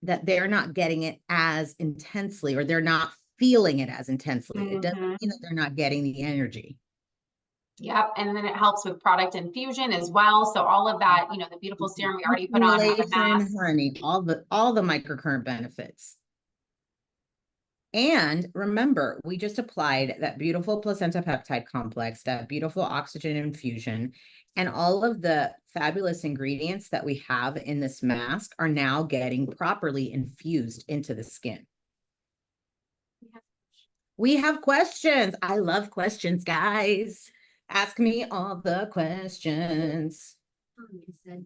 Speaker 1: that they're not getting it as intensely or they're not feeling it as intensely. It doesn't mean that they're not getting the energy.
Speaker 2: Yep, and then it helps with product infusion as well. So all of that, you know, the beautiful serum we already put on the mask.
Speaker 1: Honey, all the microcurrent benefits. And remember, we just applied that beautiful placenta peptide complex, that beautiful oxygen infusion, and all of the fabulous ingredients that we have in this mask are now getting properly infused into the skin. We have questions. I love questions, guys. Ask me all the questions.
Speaker 3: You said,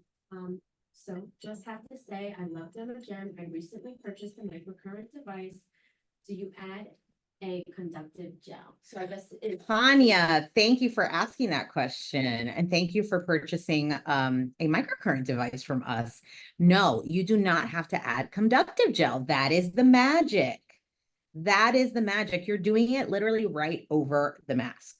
Speaker 3: so just have to say, I love DermaJEM. I recently purchased a microcurrent device. Do you add a conductive gel? So I guess it's
Speaker 1: Tanya, thank you for asking that question. And thank you for purchasing a microcurrent device from us. No, you do not have to add conductive gel. That is the magic. That is the magic. You're doing it literally right over the mask.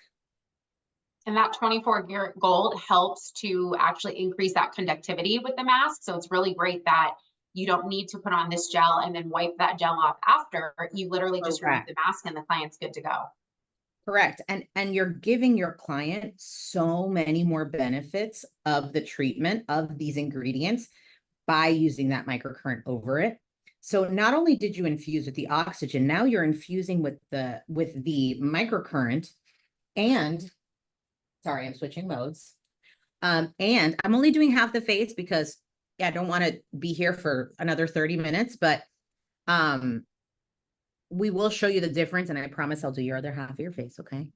Speaker 2: And that 24 karat gold helps to actually increase that conductivity with the mask. So it's really great that you don't need to put on this gel and then wipe that gel off after. You literally just remove the mask and the client's good to go.
Speaker 1: Correct. And you're giving your client so many more benefits of the treatment of these ingredients by using that microcurrent over it. So not only did you infuse with the oxygen, now you're infusing with the microcurrent and sorry, I'm switching modes. And I'm only doing half the face because yeah, I don't want to be here for another 30 minutes, but we will show you the difference and I promise I'll do your other half of your face, okay?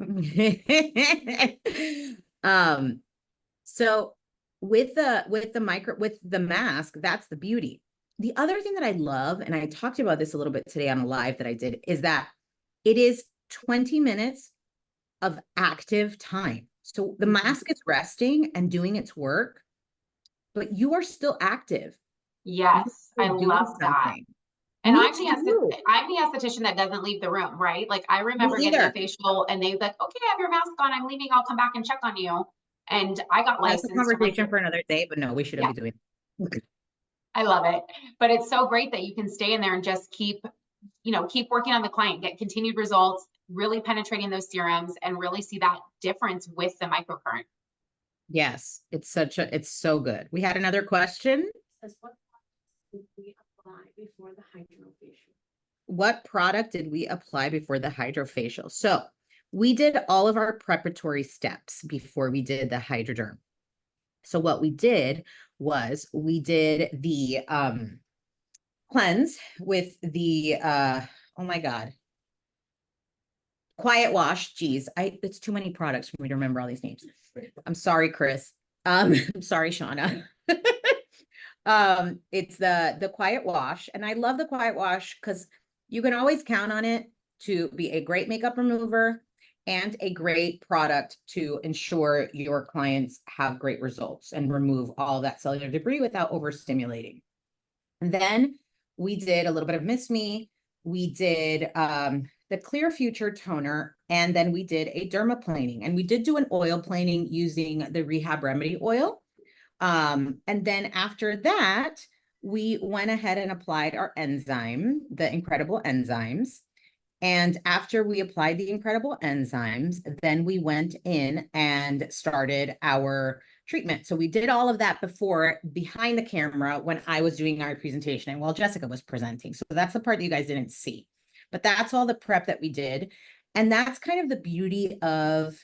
Speaker 1: So with the mask, that's the beauty. The other thing that I love, and I talked about this a little bit today on a live that I did, is that it is 20 minutes of active time. So the mask is resting and doing its work, but you are still active.
Speaker 2: Yes, I love that. And I'm the esthetician that doesn't leave the room, right? Like I remember getting a facial and they were like, okay, I have your mask on. I'm leaving. I'll come back and check on you. And I got licensed.
Speaker 1: That's a conversation for another day, but no, we shouldn't be doing it.
Speaker 2: I love it. But it's so great that you can stay in there and just keep working on the client, get continued results, really penetrating those serums and really see that difference with the microcurrent.
Speaker 1: Yes, it's so good. We had another question. What product did we apply before the hydrofacial? So we did all of our preparatory steps before we did the HydroJEM. So what we did was we did the cleanse with the oh my God. Quiet Wash. Geez, it's too many products for me to remember all these names. I'm sorry, Chris. I'm sorry, Shauna. It's the Quiet Wash, and I love the Quiet Wash because you can always count on it to be a great makeup remover and a great product to ensure your clients have great results and remove all that cellular debris without overstimulating. And then we did a little bit of Miss Me. We did the Clear Future toner, and then we did a dermaplaning, and we did do an oil planing using the Rehab Remedy oil. And then after that, we went ahead and applied our enzyme, the incredible enzymes. And after we applied the incredible enzymes, then we went in and started our treatment. So we did all of that before, behind the camera, when I was doing our presentation and while Jessica was presenting. So that's the part that you guys didn't see, but that's all the prep that we did. And that's kind of the beauty of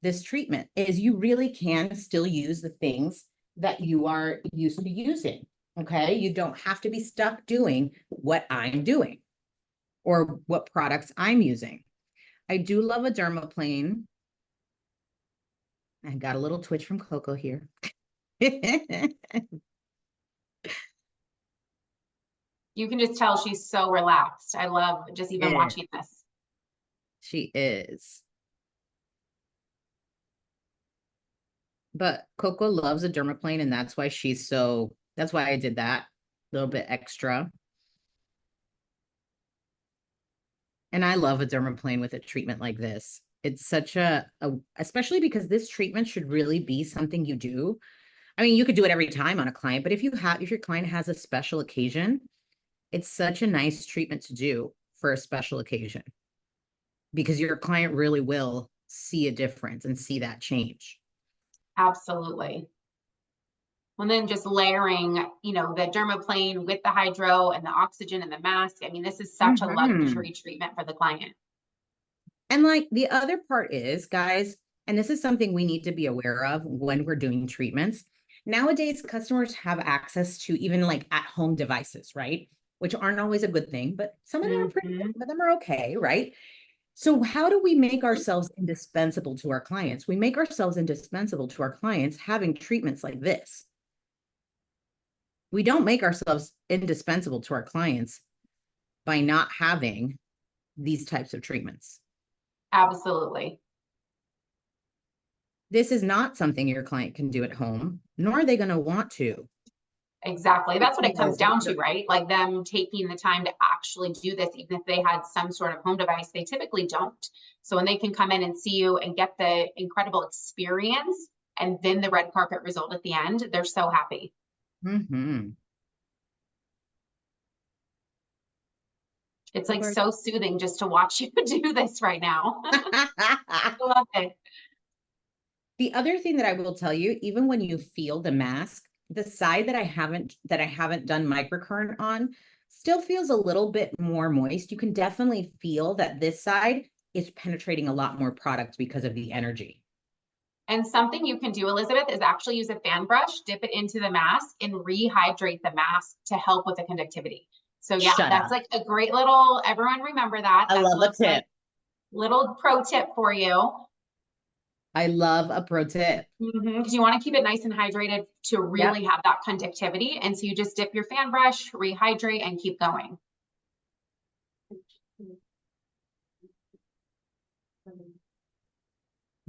Speaker 1: this treatment, is you really can still use the things that you are used to using. Okay. You don't have to be stuck doing what I'm doing or what products I'm using. I do love a dermaplane. I got a little twitch from Coco here.
Speaker 2: You can just tell she's so relaxed. I love just even watching this.
Speaker 1: She is. But Coco loves a dermaplane, and that's why that's why I did that a little bit extra. And I love a dermaplane with a treatment like this. It's such especially because this treatment should really be something you do. I mean, you could do it every time on a client, but if your client has a special occasion, it's such a nice treatment to do for a special occasion, because your client really will see a difference and see that change.
Speaker 2: Absolutely. And then just layering, the dermaplane with the hydro and the oxygen and the mask. I mean, this is such a luxury treatment for the client.
Speaker 1: And like the other part is, guys, and this is something we need to be aware of when we're doing treatments. Nowadays, customers have access to even like at-home devices, right? Which aren't always a good thing, but some of them are pretty good, some of them are okay, right? So how do we make ourselves indispensable to our clients? We make ourselves indispensable to our clients having treatments like this. We don't make ourselves indispensable to our clients by not having these types of treatments.
Speaker 2: Absolutely.
Speaker 1: This is not something your client can do at home, nor are they going to want to.
Speaker 2: Exactly. That's what it comes down to, right? Like them taking the time to actually do this, even if they had some sort of home device, they typically don't. So when they can come in and see you and get the incredible experience and then the red carpet result at the end, they're so happy. It's like so soothing just to watch you do this right now. I love it.
Speaker 1: The other thing that I will tell you, even when you feel the mask, the side that I haven't done microcurrent on still feels a little bit more moist. You can definitely feel that this side is penetrating a lot more product because of the energy.
Speaker 2: And something you can do, Elizabeth, is actually use a fan brush, dip it into the mask, and rehydrate the mask to help with the conductivity. So yeah, that's like a great little, everyone remember that.
Speaker 1: I love a tip.
Speaker 2: Little pro tip for you.
Speaker 1: I love a pro tip.
Speaker 2: Because you want to keep it nice and hydrated to really have that conductivity. And so you just dip your fan brush, rehydrate, and keep going.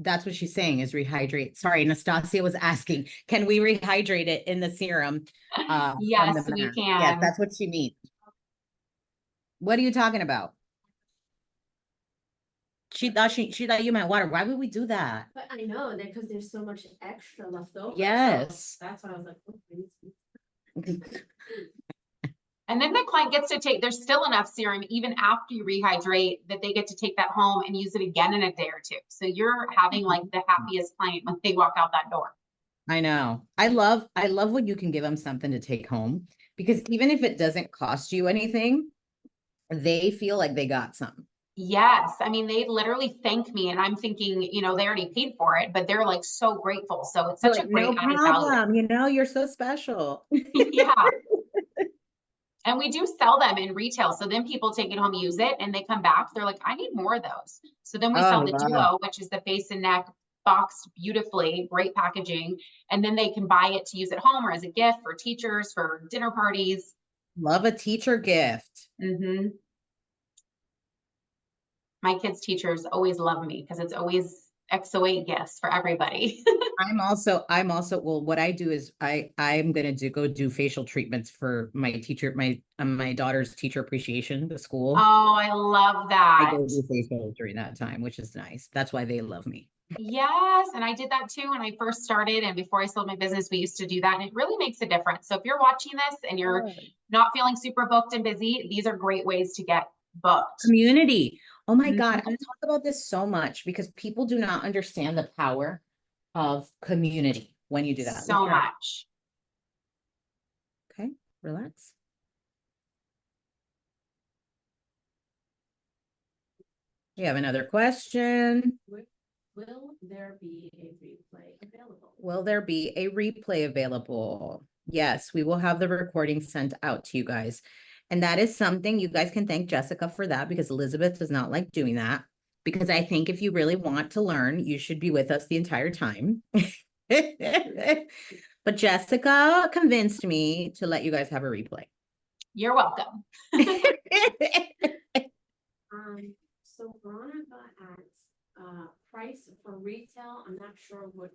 Speaker 1: That's what she's saying, is rehydrate. Sorry, Nastasia was asking, can we rehydrate it in the serum?
Speaker 2: Yes, we can.
Speaker 1: Yes, that's what she means. What are you talking about? She thought you meant water. Why would we do that?
Speaker 3: But I know that because there's so much extra left over.
Speaker 1: Yes.
Speaker 3: So that's why I was like,
Speaker 2: And then the client gets to take, there's still enough serum even after you rehydrate that they get to take that home and use it again in a day or two. So you're having like the happiest client when they walk out that door.
Speaker 1: I know. I love when you can give them something to take home, because even if it doesn't cost you anything, they feel like they got something.
Speaker 2: Yes. I mean, they literally thank me and I'm thinking, they already paid for it, but they're like so grateful. So it's such a great added value.
Speaker 1: You're so special.
Speaker 2: Yeah. And we do sell them in retail. So then people take it home, use it, and they come back. They're like, I need more of those. So then we sell the Duo, which is the face and neck, boxed beautifully, great packaging. And then they can buy it to use at home or as a gift for teachers, for dinner parties.
Speaker 1: Love a teacher gift.
Speaker 2: Mm-hmm. My kids' teachers always love me because it's always XO8 gifts for everybody.
Speaker 1: I'm also, well, what I do is I'm going to go do facial treatments for my teacher, my daughter's teacher appreciation, the school.
Speaker 2: Oh, I love that.
Speaker 1: I go do facial during that time, which is nice. That's why they love me.
Speaker 2: Yes, and I did that too when I first started, and before I sold my business, we used to do that, and it really makes a difference. So if you're watching this and you're not feeling super booked and busy, these are great ways to get booked.
Speaker 1: Community. Oh my God, I talk about this so much because people do not understand the power of community when you do that.
Speaker 2: So much.
Speaker 1: Okay, relax. We have another question.
Speaker 3: Will there be a replay available?
Speaker 1: Will there be a replay available? Yes, we will have the recording sent out to you guys. And that is something you guys can thank Jessica for that, because Elizabeth does not like doing that. Because I think if you really want to learn, you should be with us the entire time. But Jessica convinced me to let you guys have a replay.
Speaker 2: You're welcome.
Speaker 3: So Veronica asks, price for retail. I'm not sure what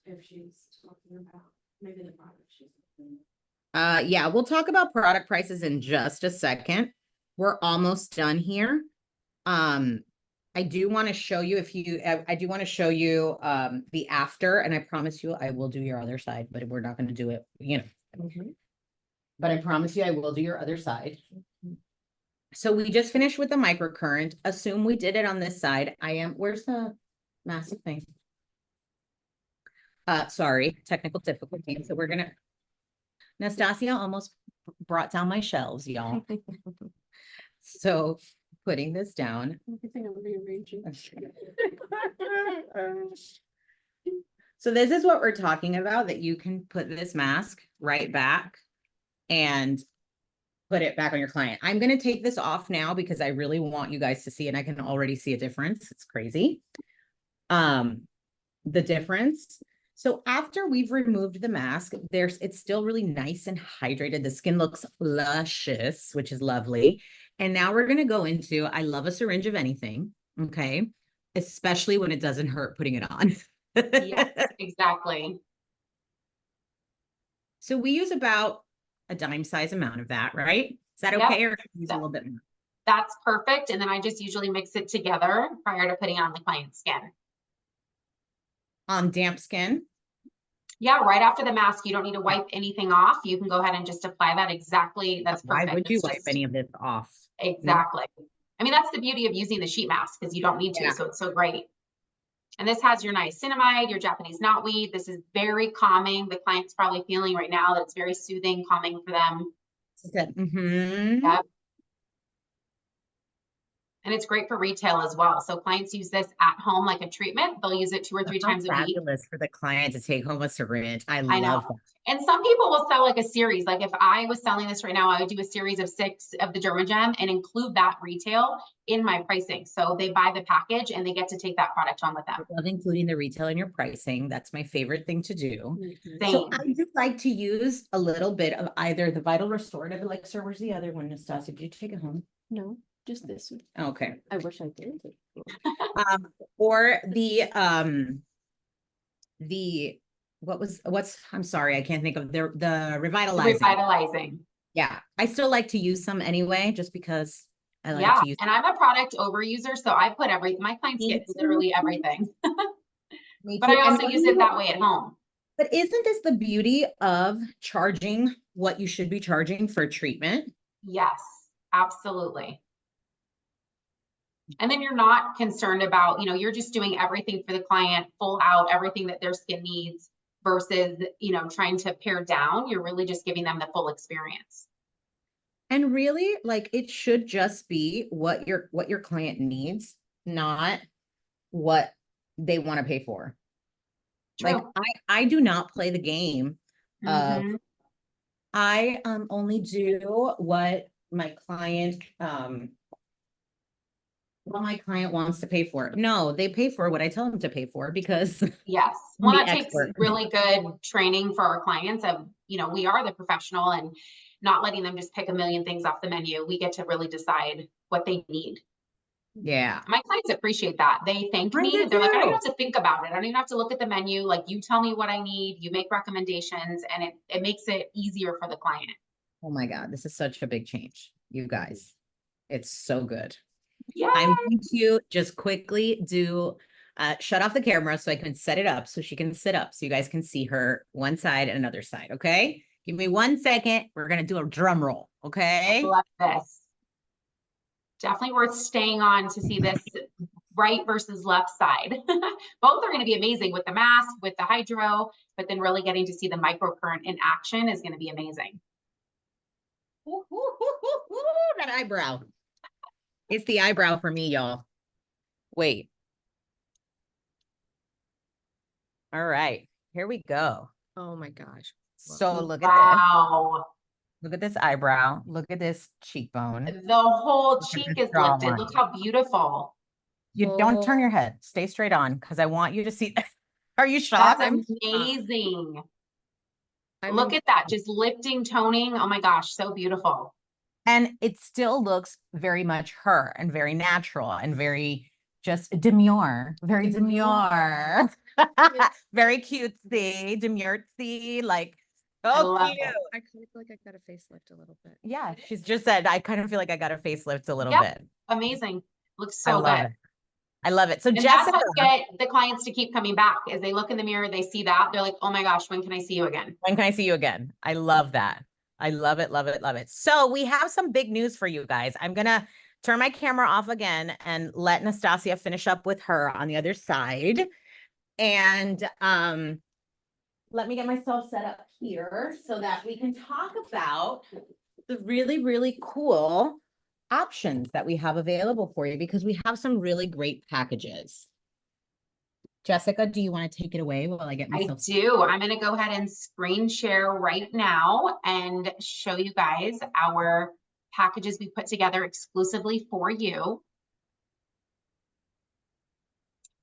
Speaker 3: if she's talking about. Maybe the product she's talking about.
Speaker 1: Yeah, we'll talk about product prices in just a second. We're almost done here. I do want to show you the after, and I promise you I will do your other side, but we're not going to do it, but I promise you I will do your other side. So we just finished with the microcurrent. Assume we did it on this side. Where's the massive thing? Sorry, technical difficulty. So we're gonna, Nastasia almost brought down my shelves, y'all. So putting this down.
Speaker 3: I think I'm rearranging.
Speaker 1: So this is what we're talking about, that you can put this mask right back and put it back on your client. I'm going to take this off now because I really want you guys to see, and I can already see a difference. It's crazy. The difference. So after we've removed the mask, it's still really nice and hydrated. The skin looks luscious, which is lovely. And now we're going to go into, I love a syringe of anything. Okay. Especially when it doesn't hurt putting it on.
Speaker 2: Yes, exactly.
Speaker 1: So we use about a dime size amount of that, right? Is that okay? Or use a little bit more?
Speaker 2: That's perfect. And then I just usually mix it together prior to putting on the client's skin.
Speaker 1: On damp skin?
Speaker 2: Yeah, right after the mask, you don't need to wipe anything off. You can go ahead and just apply that exactly. That's perfect.
Speaker 1: Why would you wipe any of this off?
Speaker 2: Exactly. No? I mean, that's the beauty of using the sheet mask, because you don't need to, so it's so great. And this has your niacinamide, your Japanese knotweed. This is very calming. The client's probably feeling right now that it's very soothing, calming for them.
Speaker 1: Good. Mm-hmm.
Speaker 2: Yep. And it's great for retail as well. So clients use this at home like a treatment. They'll use it 2 or 3 times a week.
Speaker 1: Fabulous for the client to take home a syringe. I
Speaker 2: know.
Speaker 1: love that.
Speaker 2: And some people will sell like a series. Like if I was selling this right now, I would do a series of 6 of the DermaJEM and include that retail in my pricing. So they buy the package and they get to take that product home with them.
Speaker 1: I love including the retail in your pricing. That's my favorite thing to do.
Speaker 2: Same.
Speaker 1: So I do like to use a little bit of either the Vital Restorative Elixir. Where's the other one, Nastasia? Did you take it home?
Speaker 3: No, just this one.
Speaker 1: Okay.
Speaker 3: I wish I did.
Speaker 1: Or I'm sorry, I can't think of the revitalizing.
Speaker 2: Revitalizing.
Speaker 1: Yeah, I still like to use some anyway, just because I like to use.
Speaker 2: And I'm a product overuser, so I put my clients get literally everything. But I also use it that way at home.
Speaker 1: But isn't this the beauty of charging what you should be charging for treatment?
Speaker 2: Yes, absolutely. And then you're not concerned about, you're just doing everything for the client, full out, everything that their skin needs versus, trying to pare down. You're really just giving them the full experience. And
Speaker 1: really, like, it should just be what your client needs, not what they want to pay for. True. Like, I do not play the game of I only do what my client wants to pay for. No, they pay for what I tell them to pay for because
Speaker 2: Yes.
Speaker 1: I'm
Speaker 2: Well,
Speaker 1: the
Speaker 2: that takes
Speaker 1: expert.
Speaker 2: really good training for our clients of, we are the professional and not letting them just pick a million things off the menu. We get to really decide what they need.
Speaker 1: Yeah.
Speaker 2: My clients appreciate that. They thank
Speaker 1: Mine
Speaker 2: me.
Speaker 1: do
Speaker 2: They're like, I don't even
Speaker 1: too.
Speaker 2: have to think about it. I don't even have to look at the menu. Like, you tell me what I need, you make recommendations, and it makes it easier for the client.
Speaker 1: Oh my God, this is such a big change, you guys. It's so good.
Speaker 2: Yeah.
Speaker 1: I'm going to just quickly do shut off the camera so I can set it up so she can sit up so you guys can see her one side and another side. Okay. Give me 1 second. We're going to do a drum roll. Okay.
Speaker 2: Love this. Definitely worth staying on to see this right versus left side. Both are going to be amazing with the mask, with the hydro, but then really getting to see the microcurrent in action is going to be amazing.
Speaker 1: Ooh, ooh, ooh, ooh, ooh, that eyebrow. It's the eyebrow for me, y'all. Wait. All right. Here we go.
Speaker 4: Oh my gosh.
Speaker 1: So look at this.
Speaker 2: Wow.
Speaker 1: Look at this eyebrow. Look at this cheekbone.
Speaker 2: The whole
Speaker 1: Look at
Speaker 2: cheek
Speaker 1: this
Speaker 2: is lifted.
Speaker 1: jawline.
Speaker 2: Look how beautiful.
Speaker 1: You don't turn your head. Stay straight on because I want you to see. Are you shocked?
Speaker 2: That's
Speaker 1: I'm
Speaker 2: amazing. Look at that. Just lifting, toning. Oh my gosh, so beautiful.
Speaker 1: And it still looks very much her and very natural and very just demure, very demure, very cutesy, demurely, like,
Speaker 2: I
Speaker 1: oh,
Speaker 2: love
Speaker 1: cute.
Speaker 2: it.
Speaker 4: I kind of feel like I got a facelift a little bit.
Speaker 1: Yeah, she's just said, I kind of feel like I got a facelift a little
Speaker 2: Yep.
Speaker 1: bit.
Speaker 2: Amazing. Looks
Speaker 1: I
Speaker 2: so
Speaker 1: love
Speaker 2: good.
Speaker 1: it. I love it. So
Speaker 2: And
Speaker 1: Jessica,
Speaker 2: that's how get the clients to keep coming back. As they look in the mirror, they see that. They're like, oh my gosh, when can I see you again?
Speaker 1: when can I see you again? I love that. I love it, love it, love it. So we have some big news for you guys. I'm going to turn my camera off again and let Nastasia finish up with her on the other side. And let me get myself set up here so that we can talk about the really, really cool options that we have available for you because we have some really great packages. Jessica, do you want to take it away while I get
Speaker 2: I
Speaker 1: myself?
Speaker 2: do. I'm going to go ahead and screen share right now and show you guys our packages we put together exclusively for you.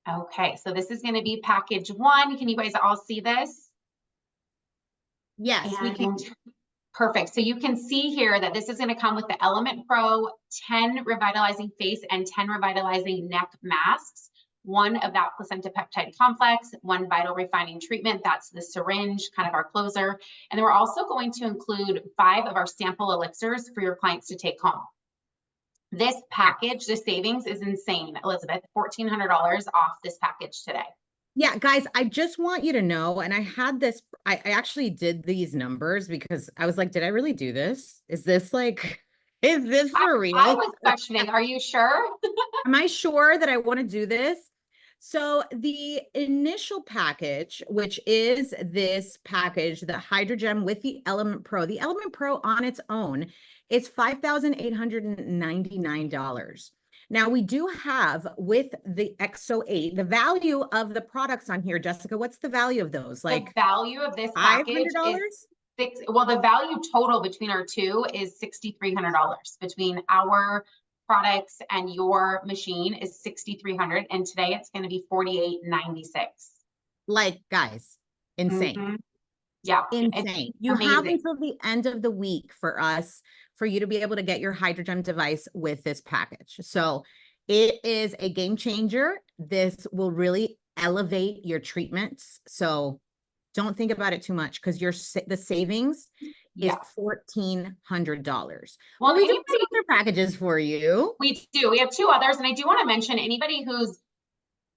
Speaker 2: Okay, so this is going to be package 1. Can you guys all see this?
Speaker 1: Yes, we can.
Speaker 2: Perfect. So you can see here that this is going to come with the Element Pro 10 revitalizing face and 10 revitalizing neck masks. 1 of that placenta peptide complex, 1 vital refining treatment. That's the syringe, kind of our closer. And then we're also going to include 5 of our sample elixirs for your clients to take home. This package, the savings is insane, Elizabeth. $1,400 off this package today.
Speaker 1: Yeah, guys, I just want you to know, and I had this, I actually did these numbers because I was like, did I really do this? Is this like, is this for real?
Speaker 2: I was questioning, are you sure?
Speaker 1: Am I sure that I want to do this? So the initial package, which is this package, the HydroJEM with the Element Pro on its own, is $5,899. Now we do have with the XO8, the value of the products on here, Jessica, what's the value of those? Like
Speaker 2: the value of this package is the value total between our two is $6,300 between our products and your machine is $6,300, and today it's going to be $4,896.
Speaker 1: Like, guys, insane.
Speaker 2: Mm-hmm. Yeah,
Speaker 1: insane. You have until the end of the week for you to be able to get your HydroJEM device with this package. So it is a game changer. This will really elevate your treatments. So don't think about it too much because the savings is $1,400. Well, we do have other packages for you.
Speaker 2: We do. We have 2 others, and I do want to mention anybody who's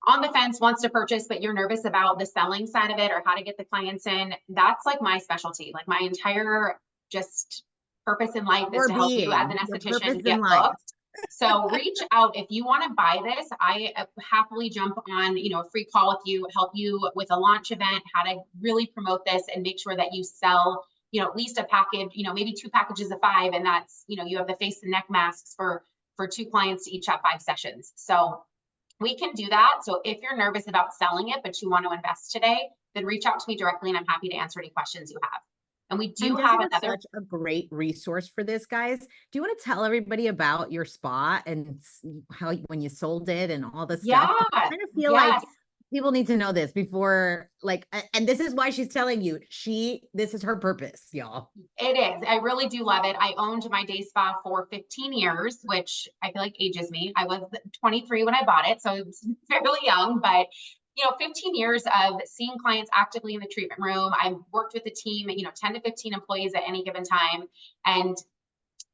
Speaker 2: on the fence, wants to purchase, but you're nervous about the selling side of it or how to get the clients in. That's like my specialty. Like my entire just purpose in life is to help you as an esthetician get booked. So reach out if you want to buy this. I happily jump on, a free call with you, help you with a launch event, how to really promote this and make sure that you sell, at least a package, maybe 2 packages of 5, and that's, you have the face and neck masks for 2 clients to each have 5 sessions. So we can do that. So if you're nervous about selling it, but you want to invest today, then reach out to me directly and I'm happy to answer any questions you have. And we do
Speaker 1: And
Speaker 2: have
Speaker 1: Jessica's
Speaker 2: another.
Speaker 1: such a great resource for this, guys. Do you want to tell everybody about your spa and how when you sold it and all this stuff? 'Cause I kind of feel like
Speaker 2: Yes.
Speaker 1: people need to know this before, like, and this is why she's telling you, this is her purpose, y'all.
Speaker 2: It is. I really do love it. I owned my day spa for 15 years, which I feel like ages me. I was 23 when I bought it, so it's fairly young, but 15 years of seeing clients actively in the treatment room. I've worked with a team, 10 to 15 employees at any given time, and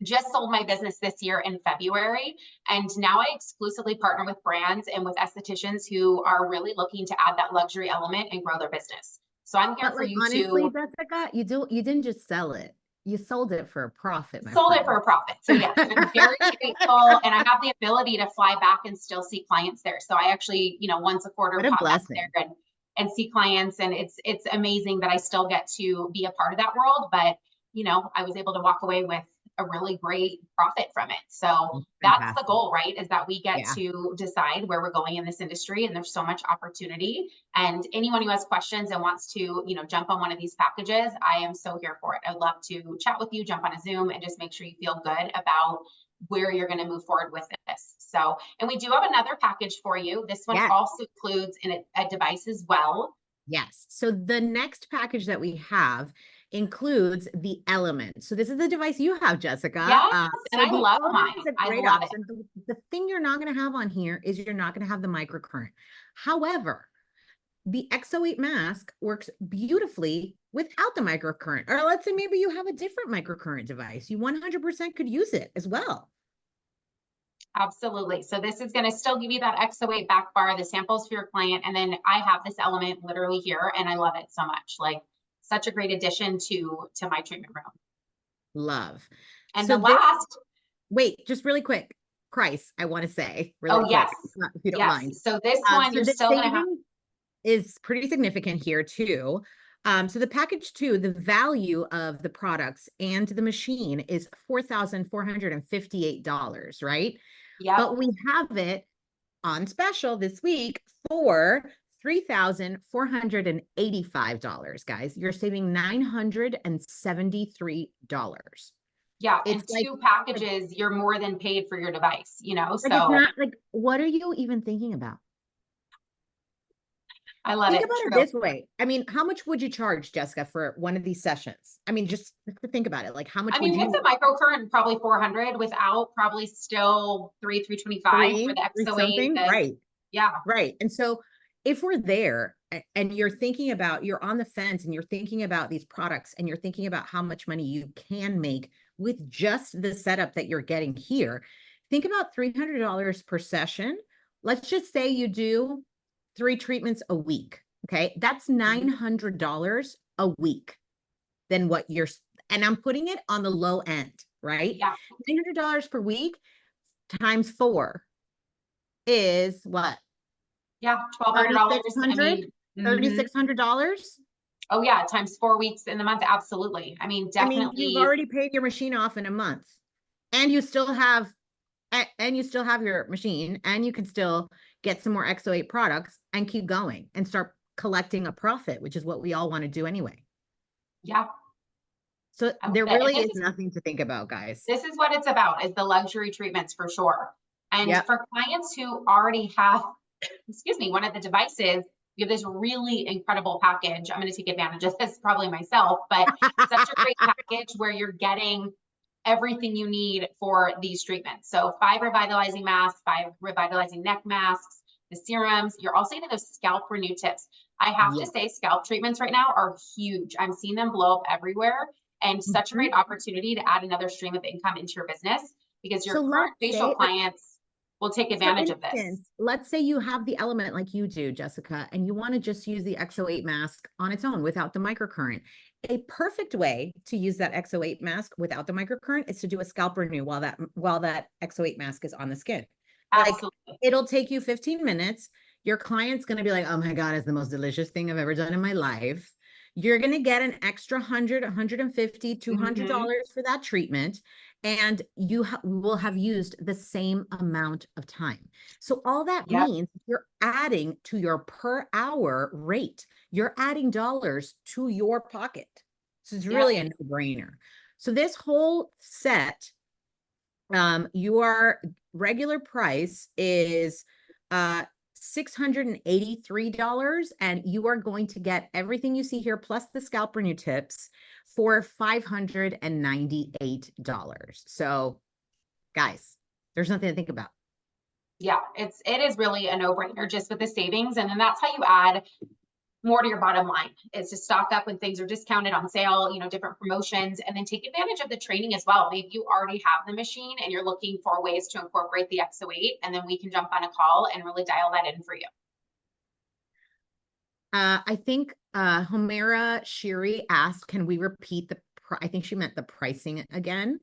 Speaker 2: just sold my business this year in February. And now I exclusively partner with brands and with estheticians who are really looking to add that luxury element and grow their business. So I'm here
Speaker 1: But
Speaker 2: for
Speaker 1: like,
Speaker 2: you
Speaker 1: honestly,
Speaker 2: to
Speaker 1: Jessica, you didn't just sell it. You sold it for a profit, my
Speaker 2: sold it
Speaker 1: friend.
Speaker 2: for a profit. So yes, I'm very grateful, and I have the ability to fly back and still see clients there. So I actually, once a quarter
Speaker 1: What a
Speaker 2: pop back
Speaker 1: blessing.
Speaker 2: there and see clients, and it's amazing that I still get to be a part of that world. But I was able to walk away with a really great profit from it. So that's the
Speaker 1: Fantastic.
Speaker 2: goal, right? Is that we get
Speaker 1: Yeah.
Speaker 2: to decide where we're going in this industry, and there's so much opportunity. And anyone who has questions and wants to, jump on one of these packages, I am so here for it. I'd love to chat with you, jump on a Zoom, and just make sure you feel good about where you're going to move forward with this. So, and we do have another package for you. This one
Speaker 1: Yes.
Speaker 2: also includes a device as well.
Speaker 1: Yes. So the next package that we have includes the Element. So this is the device you have, Jessica.
Speaker 2: Yes, and I
Speaker 1: the
Speaker 2: love
Speaker 1: Element
Speaker 2: mine.
Speaker 1: is a
Speaker 2: I
Speaker 1: great
Speaker 2: love it.
Speaker 1: option. The thing you're not going to have on here is you're not going to have the microcurrent. However, the XO8 mask works beautifully without the microcurrent. Or let's say maybe you have a different microcurrent device. You 100% could use it as well.
Speaker 2: Absolutely. So this is going to still give you that XO8 back bar, the samples for your client. And then I have this Element literally here, and I love it so much. Like, such a great addition to my treatment room.
Speaker 1: Love.
Speaker 2: And
Speaker 1: So
Speaker 2: the last,
Speaker 1: wait, just really quick, price, I want to say really quick,
Speaker 2: yes,
Speaker 1: if you don't
Speaker 2: yes.
Speaker 1: mind.
Speaker 2: So this one,
Speaker 1: So
Speaker 2: you're
Speaker 1: the
Speaker 2: still going to have.
Speaker 1: saving is pretty significant here too. So the package two, the value of the products and the machine is $4,458, right?
Speaker 2: Yep.
Speaker 1: But we have it on special this week for $3,485, guys. You're saving $973.
Speaker 2: Yeah, and
Speaker 1: It's like,
Speaker 2: two packages, you're more than paid for your device,
Speaker 1: like
Speaker 2: so
Speaker 1: it's not like, what are you even thinking about?
Speaker 2: I love
Speaker 1: Think
Speaker 2: it.
Speaker 1: about it
Speaker 2: True.
Speaker 1: this way. I mean, how much would you charge, Jessica, for one of these sessions? I mean, just to think about it, like how much
Speaker 2: I
Speaker 1: would
Speaker 2: mean,
Speaker 1: you?
Speaker 2: with the microcurrent, probably 400. Without, probably still 325 for the
Speaker 1: three
Speaker 2: XO8.
Speaker 1: something? Right.
Speaker 2: Yeah.
Speaker 1: Right. And so if we're there and you're thinking about, you're on the fence and you're thinking about these products and you're thinking about how much money you can make with just the setup that you're getting here, think about $300 per session. Let's just say you do 3 treatments a week. Okay. That's $900 a week than what you're, and I'm putting it on the low end, right?
Speaker 2: Yeah.
Speaker 1: $900 per week times 4 is what?
Speaker 2: Yeah. $1,200. I mean,
Speaker 1: $3,600.
Speaker 2: Oh yeah, times 4 weeks in the month. Absolutely. I mean,
Speaker 1: I mean,
Speaker 2: definitely.
Speaker 1: you've already paid your machine off in a month, and you still have your machine, and you can still get some more XO8 products and keep going and start collecting a profit, which is what we all want to do anyway.
Speaker 2: Yeah.
Speaker 1: So there really is nothing to think about, guys.
Speaker 2: This is what it's about, is the luxury treatments for sure. And for clients who already have, excuse me, one of the devices, we have this really incredible package. I'm going to take advantage of this probably myself, but such a great package where you're getting everything you need for these treatments. So 5 revitalizing masks, 5 revitalizing neck masks, the serums. You're also getting those scalp renew tips. I have to say, scalp treatments right now are huge. I'm seeing them blow up everywhere, and such a great opportunity to add another stream of income into your business, because your current facial clients will take advantage of this.
Speaker 1: Let's say you have the Element like you do, Jessica, and you want to just use the XO8 mask on its own without the microcurrent. A perfect way to use that XO8 mask without the microcurrent is to do a scalp renew while that XO8 mask is on the skin.
Speaker 2: Absolutely.
Speaker 1: Like, it'll take you 15 minutes. Your client's going to be like, oh my God, it's the most delicious thing I've ever done in my life. You're going to get an extra $100, $150, $200 for that treatment. And you will have used the same amount of time. So all that means you're adding to your per hour rate. You're adding dollars to your pocket. So it's
Speaker 2: Yeah.
Speaker 1: really a no-brainer. So this whole set, your regular price is $683, and you are going to get everything you see here plus the scalp renew tips for $598. So guys, there's nothing to think about.
Speaker 2: Yeah, it is really a no-brainer just with the savings. And then that's how you add more to your bottom line, is to stock up when things are discounted on sale, you know, different promotions, and then take advantage of the training as well. Maybe you already have the machine and you're looking for ways to incorporate the XO8, and then we can jump on a call and really dial that in for you.
Speaker 1: I think Homera Shiri asked, can we repeat I think she meant the pricing again.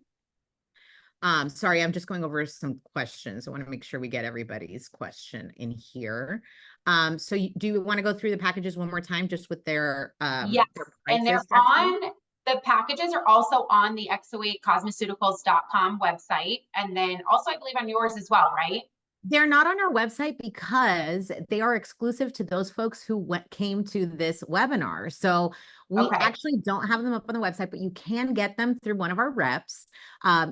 Speaker 1: Sorry, I'm just going over some questions. I want to make sure we get everybody's question in here. So do you want to go through the packages one more time, just with their
Speaker 2: Yes,
Speaker 1: their
Speaker 2: and they're
Speaker 1: prices, Stephanie?
Speaker 2: on, the packages are also on the XO8 Cosmesceuticals.com website. And then also, I believe on yours as well, right?
Speaker 1: They're not on our website because they are exclusive to those folks who came to this webinar. So we
Speaker 2: Okay.
Speaker 1: actually don't have them up on the website, but you can get them through one of our reps.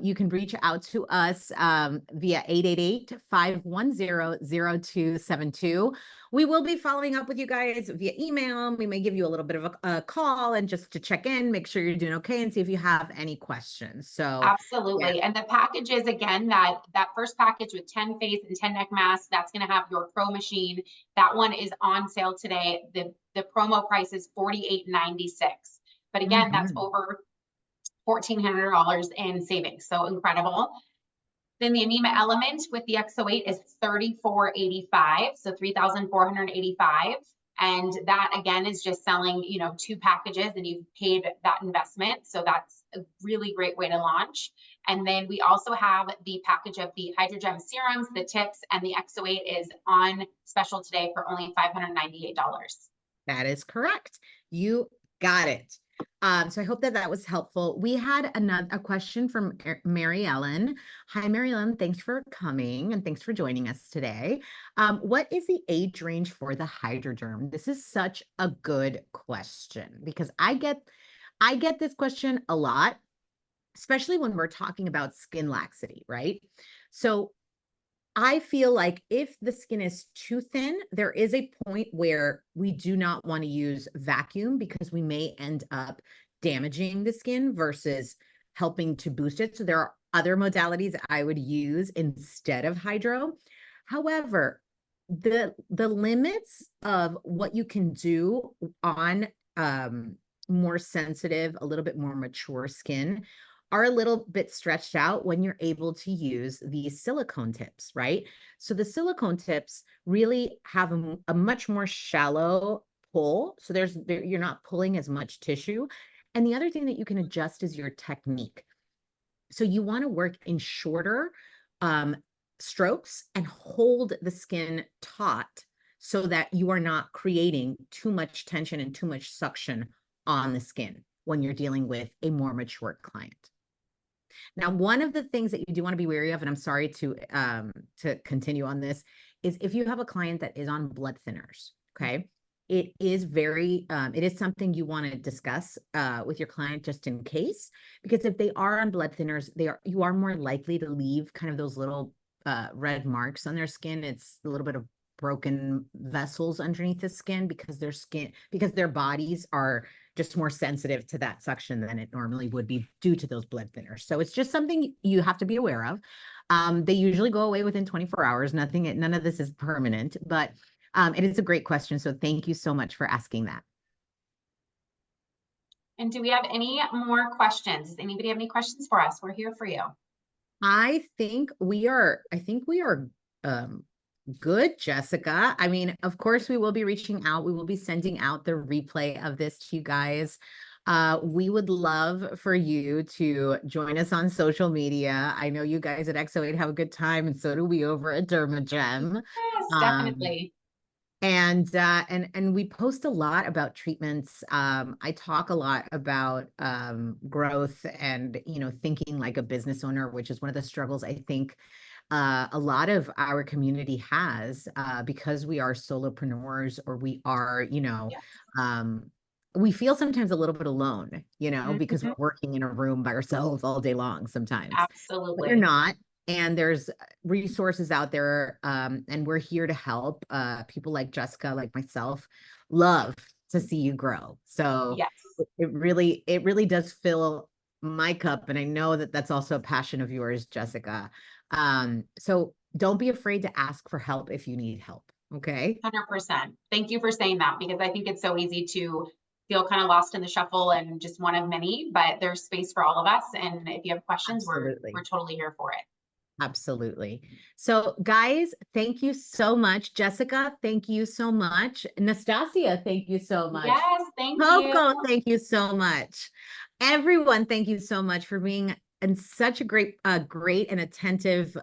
Speaker 1: You can reach out to us via 888-510-0272. We will be following up with you guys via email. We may give you a little bit of a call and just to check in, make sure you're doing okay, and see if you have any questions. So
Speaker 2: Absolutely.
Speaker 1: yeah.
Speaker 2: And the packages, again, that first package with 10 face and 10 neck masks, that's going to have your pro machine. That one is on sale today. The promo price is $48.96. But again, that's over $1,400 in savings. So incredible. Then the Anima Element with the XO8 is $34.85, so $3,485. And that again is just selling, you know, 2 packages, and you've paid that investment. So that's a really great way to launch. And then we also have the package of the HydroJEM serums, the tips, and the XO8 is on special today for only $598.
Speaker 1: That is correct. You got it. So I hope that was helpful. We had a question from Mary Ellen. Hi, Mary Ellen. Thanks for coming and thanks for joining us today. What is the age range for the HydroJEM? This is such a good question because I get this question a lot, especially when we're talking about skin laxity, right? So I feel like if the skin is too thin, there is a point where we do not want to use vacuum because we may end up damaging the skin versus helping to boost it. So there are other modalities I would use instead of hydro. However, the limits of what you can do on more sensitive, a little bit more mature skin are a little bit stretched out when you're able to use these silicone tips, right? So the silicone tips really have a much more shallow pull. So you're not pulling as much tissue. And the other thing that you can adjust is your technique. So you want to work in shorter strokes and hold the skin taut so that you are not creating too much tension and too much suction on the skin when you're dealing with a more mature client. Now, one of the things that you do want to be wary of, and I'm sorry to continue on this, is if you have a client that is on blood thinners, okay? It is something you want to discuss with your client just in case, because if they are on blood thinners, you are more likely to leave kind of those little red marks on their skin. It's a little bit of broken vessels underneath the skin because their bodies are just more sensitive to that suction than it normally would be due to those blood thinners. So it's just something you have to be aware of. They usually go away within 24 hours. None of this is permanent, but it is a great question. So thank you so much for asking that.
Speaker 2: And do we have any more questions? Does anybody have any questions for us? We're here for you.
Speaker 1: I think we are good, Jessica. I mean, of course, we will be reaching out. We will be sending out the replay of this to you guys. We would love for you to join us on social media. I know you guys at XO8 have a good time, and so do we over at DermaJEM.
Speaker 2: Yes, definitely.
Speaker 1: And we post a lot about treatments. I talk a lot about growth and, thinking like a business owner, which is one of the struggles I think a lot of our community has because we are solopreneurs or we are,
Speaker 2: Yes.
Speaker 1: we feel sometimes a little bit alone, you know, because
Speaker 2: Mhm.
Speaker 1: we're working in a room by ourselves all day long sometimes. But
Speaker 2: Absolutely.
Speaker 1: you're not. And there's resources out there, and we're here to help. People like Jessica, like myself, love to see you grow. So
Speaker 2: Yes.
Speaker 1: it really does fill my cup, and I know that that's also a passion of yours, Jessica. So don't be afraid to ask for help if you need help. Okay.
Speaker 2: 100%. Thank you for saying that, because I think it's so easy to feel kind of lost in the shuffle and just one of many, but there's space for all of us. And if you have questions,
Speaker 1: Absolutely.
Speaker 2: we're totally here for it.
Speaker 1: Absolutely. So, guys, thank you so much. Jessica, thank you so much. Nastasia, thank you so much.
Speaker 2: Yes, thank
Speaker 1: Coco,
Speaker 2: you.
Speaker 1: thank you so much. Everyone, thank you so much for being and such a great and attentive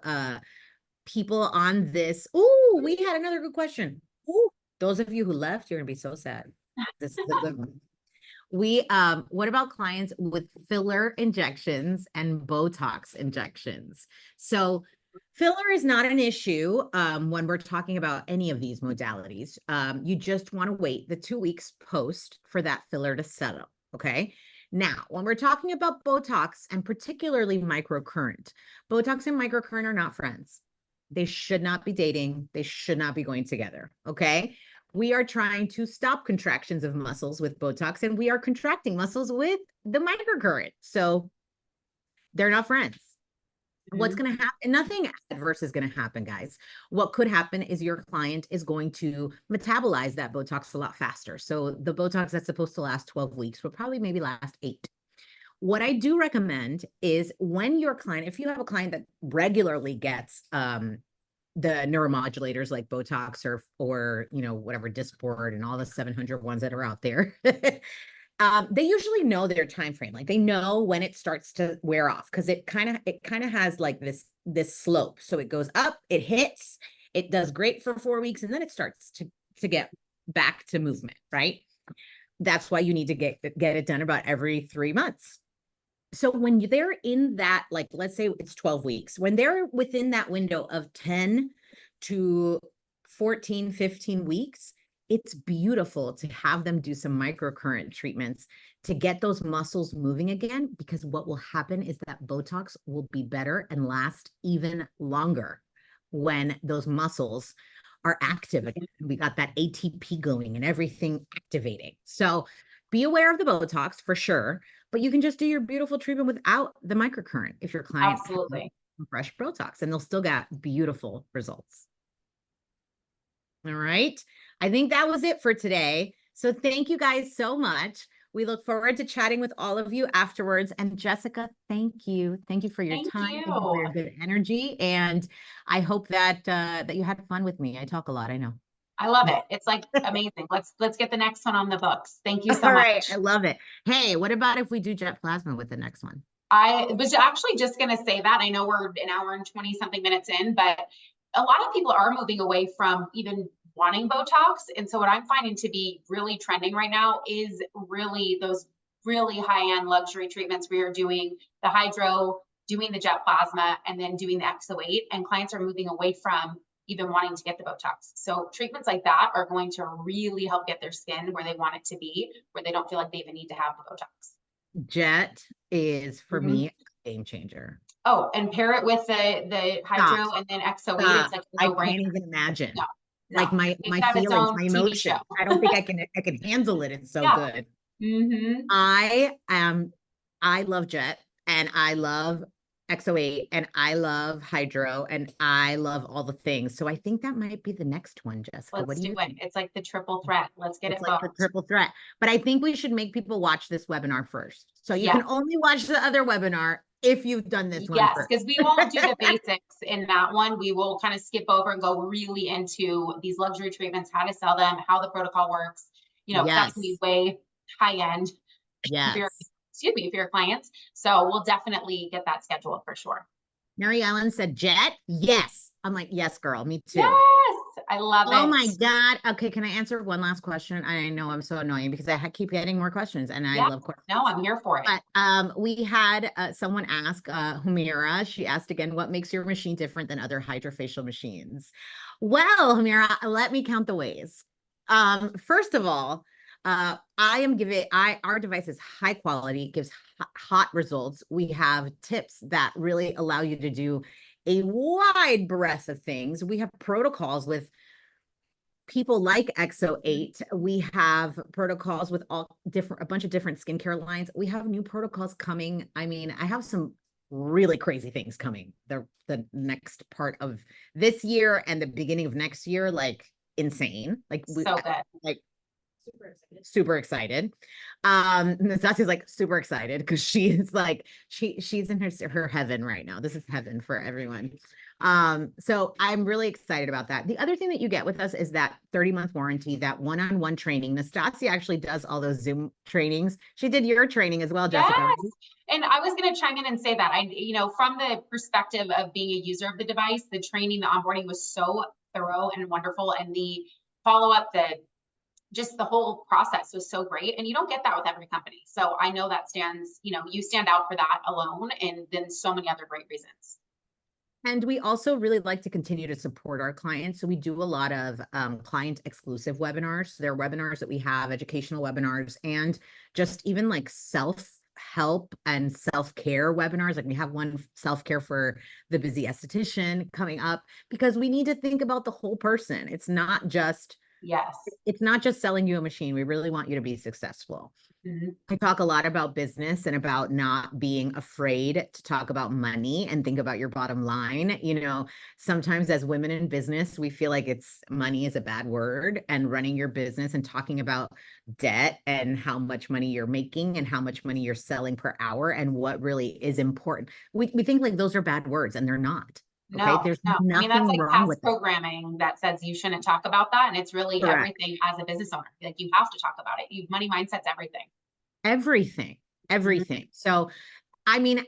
Speaker 1: people on this. Oh, we had another good question. Ooh, those of you who left, you're gonna be so sad. This is a good one. What about clients with filler injections and Botox injections? So filler is not an issue when we're talking about any of these modalities. You just want to wait the 2 weeks post for that filler to settle, okay? Now, when we're talking about Botox and particularly microcurrent, Botox and microcurrent are not friends. They should not be dating. They should not be going together, okay? We are trying to stop contractions of muscles with Botox, and we are contracting muscles with the microcurrent. So they're not friends. What's going to happen? Nothing adverse is going to happen, guys. What could happen is your client is going to metabolize that Botox a lot faster. So the Botox that's supposed to last 12 weeks will probably maybe last 8. What I do recommend is when your client, if you have a client that regularly gets the neuromodulators like Botox or you know, whatever, Dysport and all the 700 ones that are out there, they usually know their time frame. Like they know when it starts to wear off, because it kind of has like this slope. So it goes up, it hits, it does great for 4 weeks, and then it starts to get back to movement, right? That's why you need to get it done about every 3 months. So when they're in that, like, let's say it's 12 weeks, when they're within that window of 10 to 14, 15 weeks, it's beautiful to have them do some microcurrent treatments to get those muscles moving again, because what will happen is that Botox will be better and last even longer when those muscles are active again. We got that ATP going and everything activating. So be aware of the Botox for sure, but you can just do your beautiful treatment without the microcurrent if your client
Speaker 2: Absolutely.
Speaker 1: has fresh Botox, and they'll still get beautiful results. All right. I think that was it for today. So thank you guys so much. We look forward to chatting with all of you afterwards. And Jessica, thank you. Thank you for your
Speaker 2: Thank
Speaker 1: time.
Speaker 2: you.
Speaker 1: Thank you for your good energy. And I hope that that you had fun with me. I talk a lot, I know.
Speaker 2: I love it. It's like amazing. Let's get the next one on the books. Thank you so
Speaker 1: All
Speaker 2: much.
Speaker 1: right. I love it. Hey, what about if we do jet plasma with the next one?
Speaker 2: I was actually just going to say that. I know we're an hour and 20 something minutes in, but a lot of people are moving away from even wanting Botox. And so what I'm finding to be really trending right now is really those really high-end luxury treatments where you're doing the hydro, doing the jet plasma, and then doing the XO8. And clients are moving away from even wanting to get the Botox. So treatments like that are going to really help get their skin where they want it to be, where they don't feel like they even need to have the Botox.
Speaker 1: Jet is for me a game changer.
Speaker 2: Oh, and pair it with the hydro
Speaker 1: Stop.
Speaker 2: and then XO8.
Speaker 1: Stop.
Speaker 2: It's like
Speaker 1: I
Speaker 2: no brainer.
Speaker 1: can't even imagine.
Speaker 2: No,
Speaker 1: Like my
Speaker 2: it can have its
Speaker 1: feelings,
Speaker 2: own
Speaker 1: my
Speaker 2: TV
Speaker 1: emotion.
Speaker 2: show.
Speaker 1: I don't think I can handle it. It's so
Speaker 2: Yeah.
Speaker 1: good.
Speaker 2: Mm-hmm.
Speaker 1: I love Jet, and I love XO8, and I love Hydro, and I love all the things. So I think that might be the next one, Jessica. What
Speaker 2: Let's
Speaker 1: do
Speaker 2: do
Speaker 1: you
Speaker 2: it.
Speaker 1: think?
Speaker 2: It's like the triple threat. Let's get
Speaker 1: It's
Speaker 2: it
Speaker 1: like the
Speaker 2: booked.
Speaker 1: triple threat. But I think we should make people watch this webinar first. So you can
Speaker 2: Yes.
Speaker 1: only watch the other webinar if you've done this one
Speaker 2: Yes,
Speaker 1: first.
Speaker 2: because we won't do the basics in that one. We will kind of skip over and go really into these luxury treatments, how to sell them, how the protocol works. You know, that's gonna be
Speaker 1: Yes.
Speaker 2: way high end for your,
Speaker 1: Yes.
Speaker 2: excuse me, for your clients. So we'll definitely get that scheduled for sure.
Speaker 1: Mary Ellen said, Jet? Yes. I'm like, yes, girl, me too.
Speaker 2: Yes, I love it.
Speaker 1: Oh my God. Okay, can I answer one last question? I know I'm so annoying because I keep getting more questions, and I love questions.
Speaker 2: No, I'm here for it.
Speaker 1: But we had someone ask, Humira, she asked again, what makes your machine different than other hydrofacial machines? Well, Humira, let me count the ways. First of all, Our device is high quality, gives hot results. We have tips that really allow you to do a wide breadth of things. We have protocols with people like XO8. We have protocols with a bunch of different skincare lines. We have new protocols coming. I mean, I have some really crazy things coming. The next part of this year and the beginning of next year, like insane. Like
Speaker 2: So good.
Speaker 1: like
Speaker 3: Super excited.
Speaker 1: super excited. Nastasia's like super excited because she is like she's in her heaven right now. This is heaven for everyone. So I'm really excited about that. The other thing that you get with us is that 30-month warranty, that one-on-one training. Nastasia actually does all those Zoom trainings. She did your training as well, Jessica.
Speaker 2: Yes. And I was going to chime in and say that from the perspective of being a user of the device, the training, the onboarding was so thorough and wonderful, and the follow-up, just the whole process was so great. And you don't get that with every company. So I know that you stand out for that alone, and then so many other great reasons.
Speaker 1: And we also really like to continue to support our clients. So we do a lot of client exclusive webinars. There are webinars that we have, educational webinars, and just even like self-help and self-care webinars. Like we have one self-care for the busy esthetician coming up, because we need to think about the whole person. It's not just selling you a machine. We really want you to be successful.
Speaker 2: Mm-hmm.
Speaker 1: I talk a lot about business and about not being afraid to talk about money and think about your bottom line. Sometimes as women in business, we feel like money is a bad word, and running your business and talking about debt and how much money you're making and how much money you're selling per hour and what really is important. We think like those are bad words, and they're not. Okay.
Speaker 2: No,
Speaker 1: There's
Speaker 2: no.
Speaker 1: nothing
Speaker 2: I mean, that's like
Speaker 1: wrong
Speaker 2: past
Speaker 1: with it.
Speaker 2: programming that says you shouldn't talk about that. And it's really
Speaker 1: Correct.
Speaker 2: everything as a business owner. Like you have to talk about it. Money mindset's everything.
Speaker 1: Everything. So, let me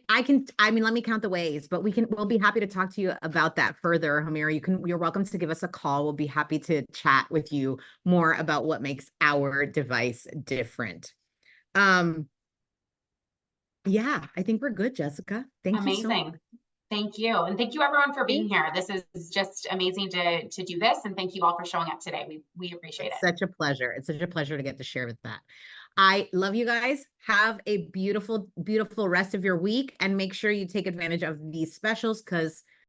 Speaker 1: count the ways, but we'll be happy to talk to you about that further. Hamira, you're welcome to give us a call. We'll be happy to chat with you more about what makes our device different. Yeah, I think we're good, Jessica. Thank you so much.
Speaker 2: Amazing. Thank you. And thank you everyone for being here. This is just amazing to do this. And thank you all for showing up today. We appreciate it.
Speaker 1: Such a pleasure. It's such a pleasure to get to share with that. I love you guys. Have a beautiful, beautiful rest of your week, and make sure you take advantage of these specials, because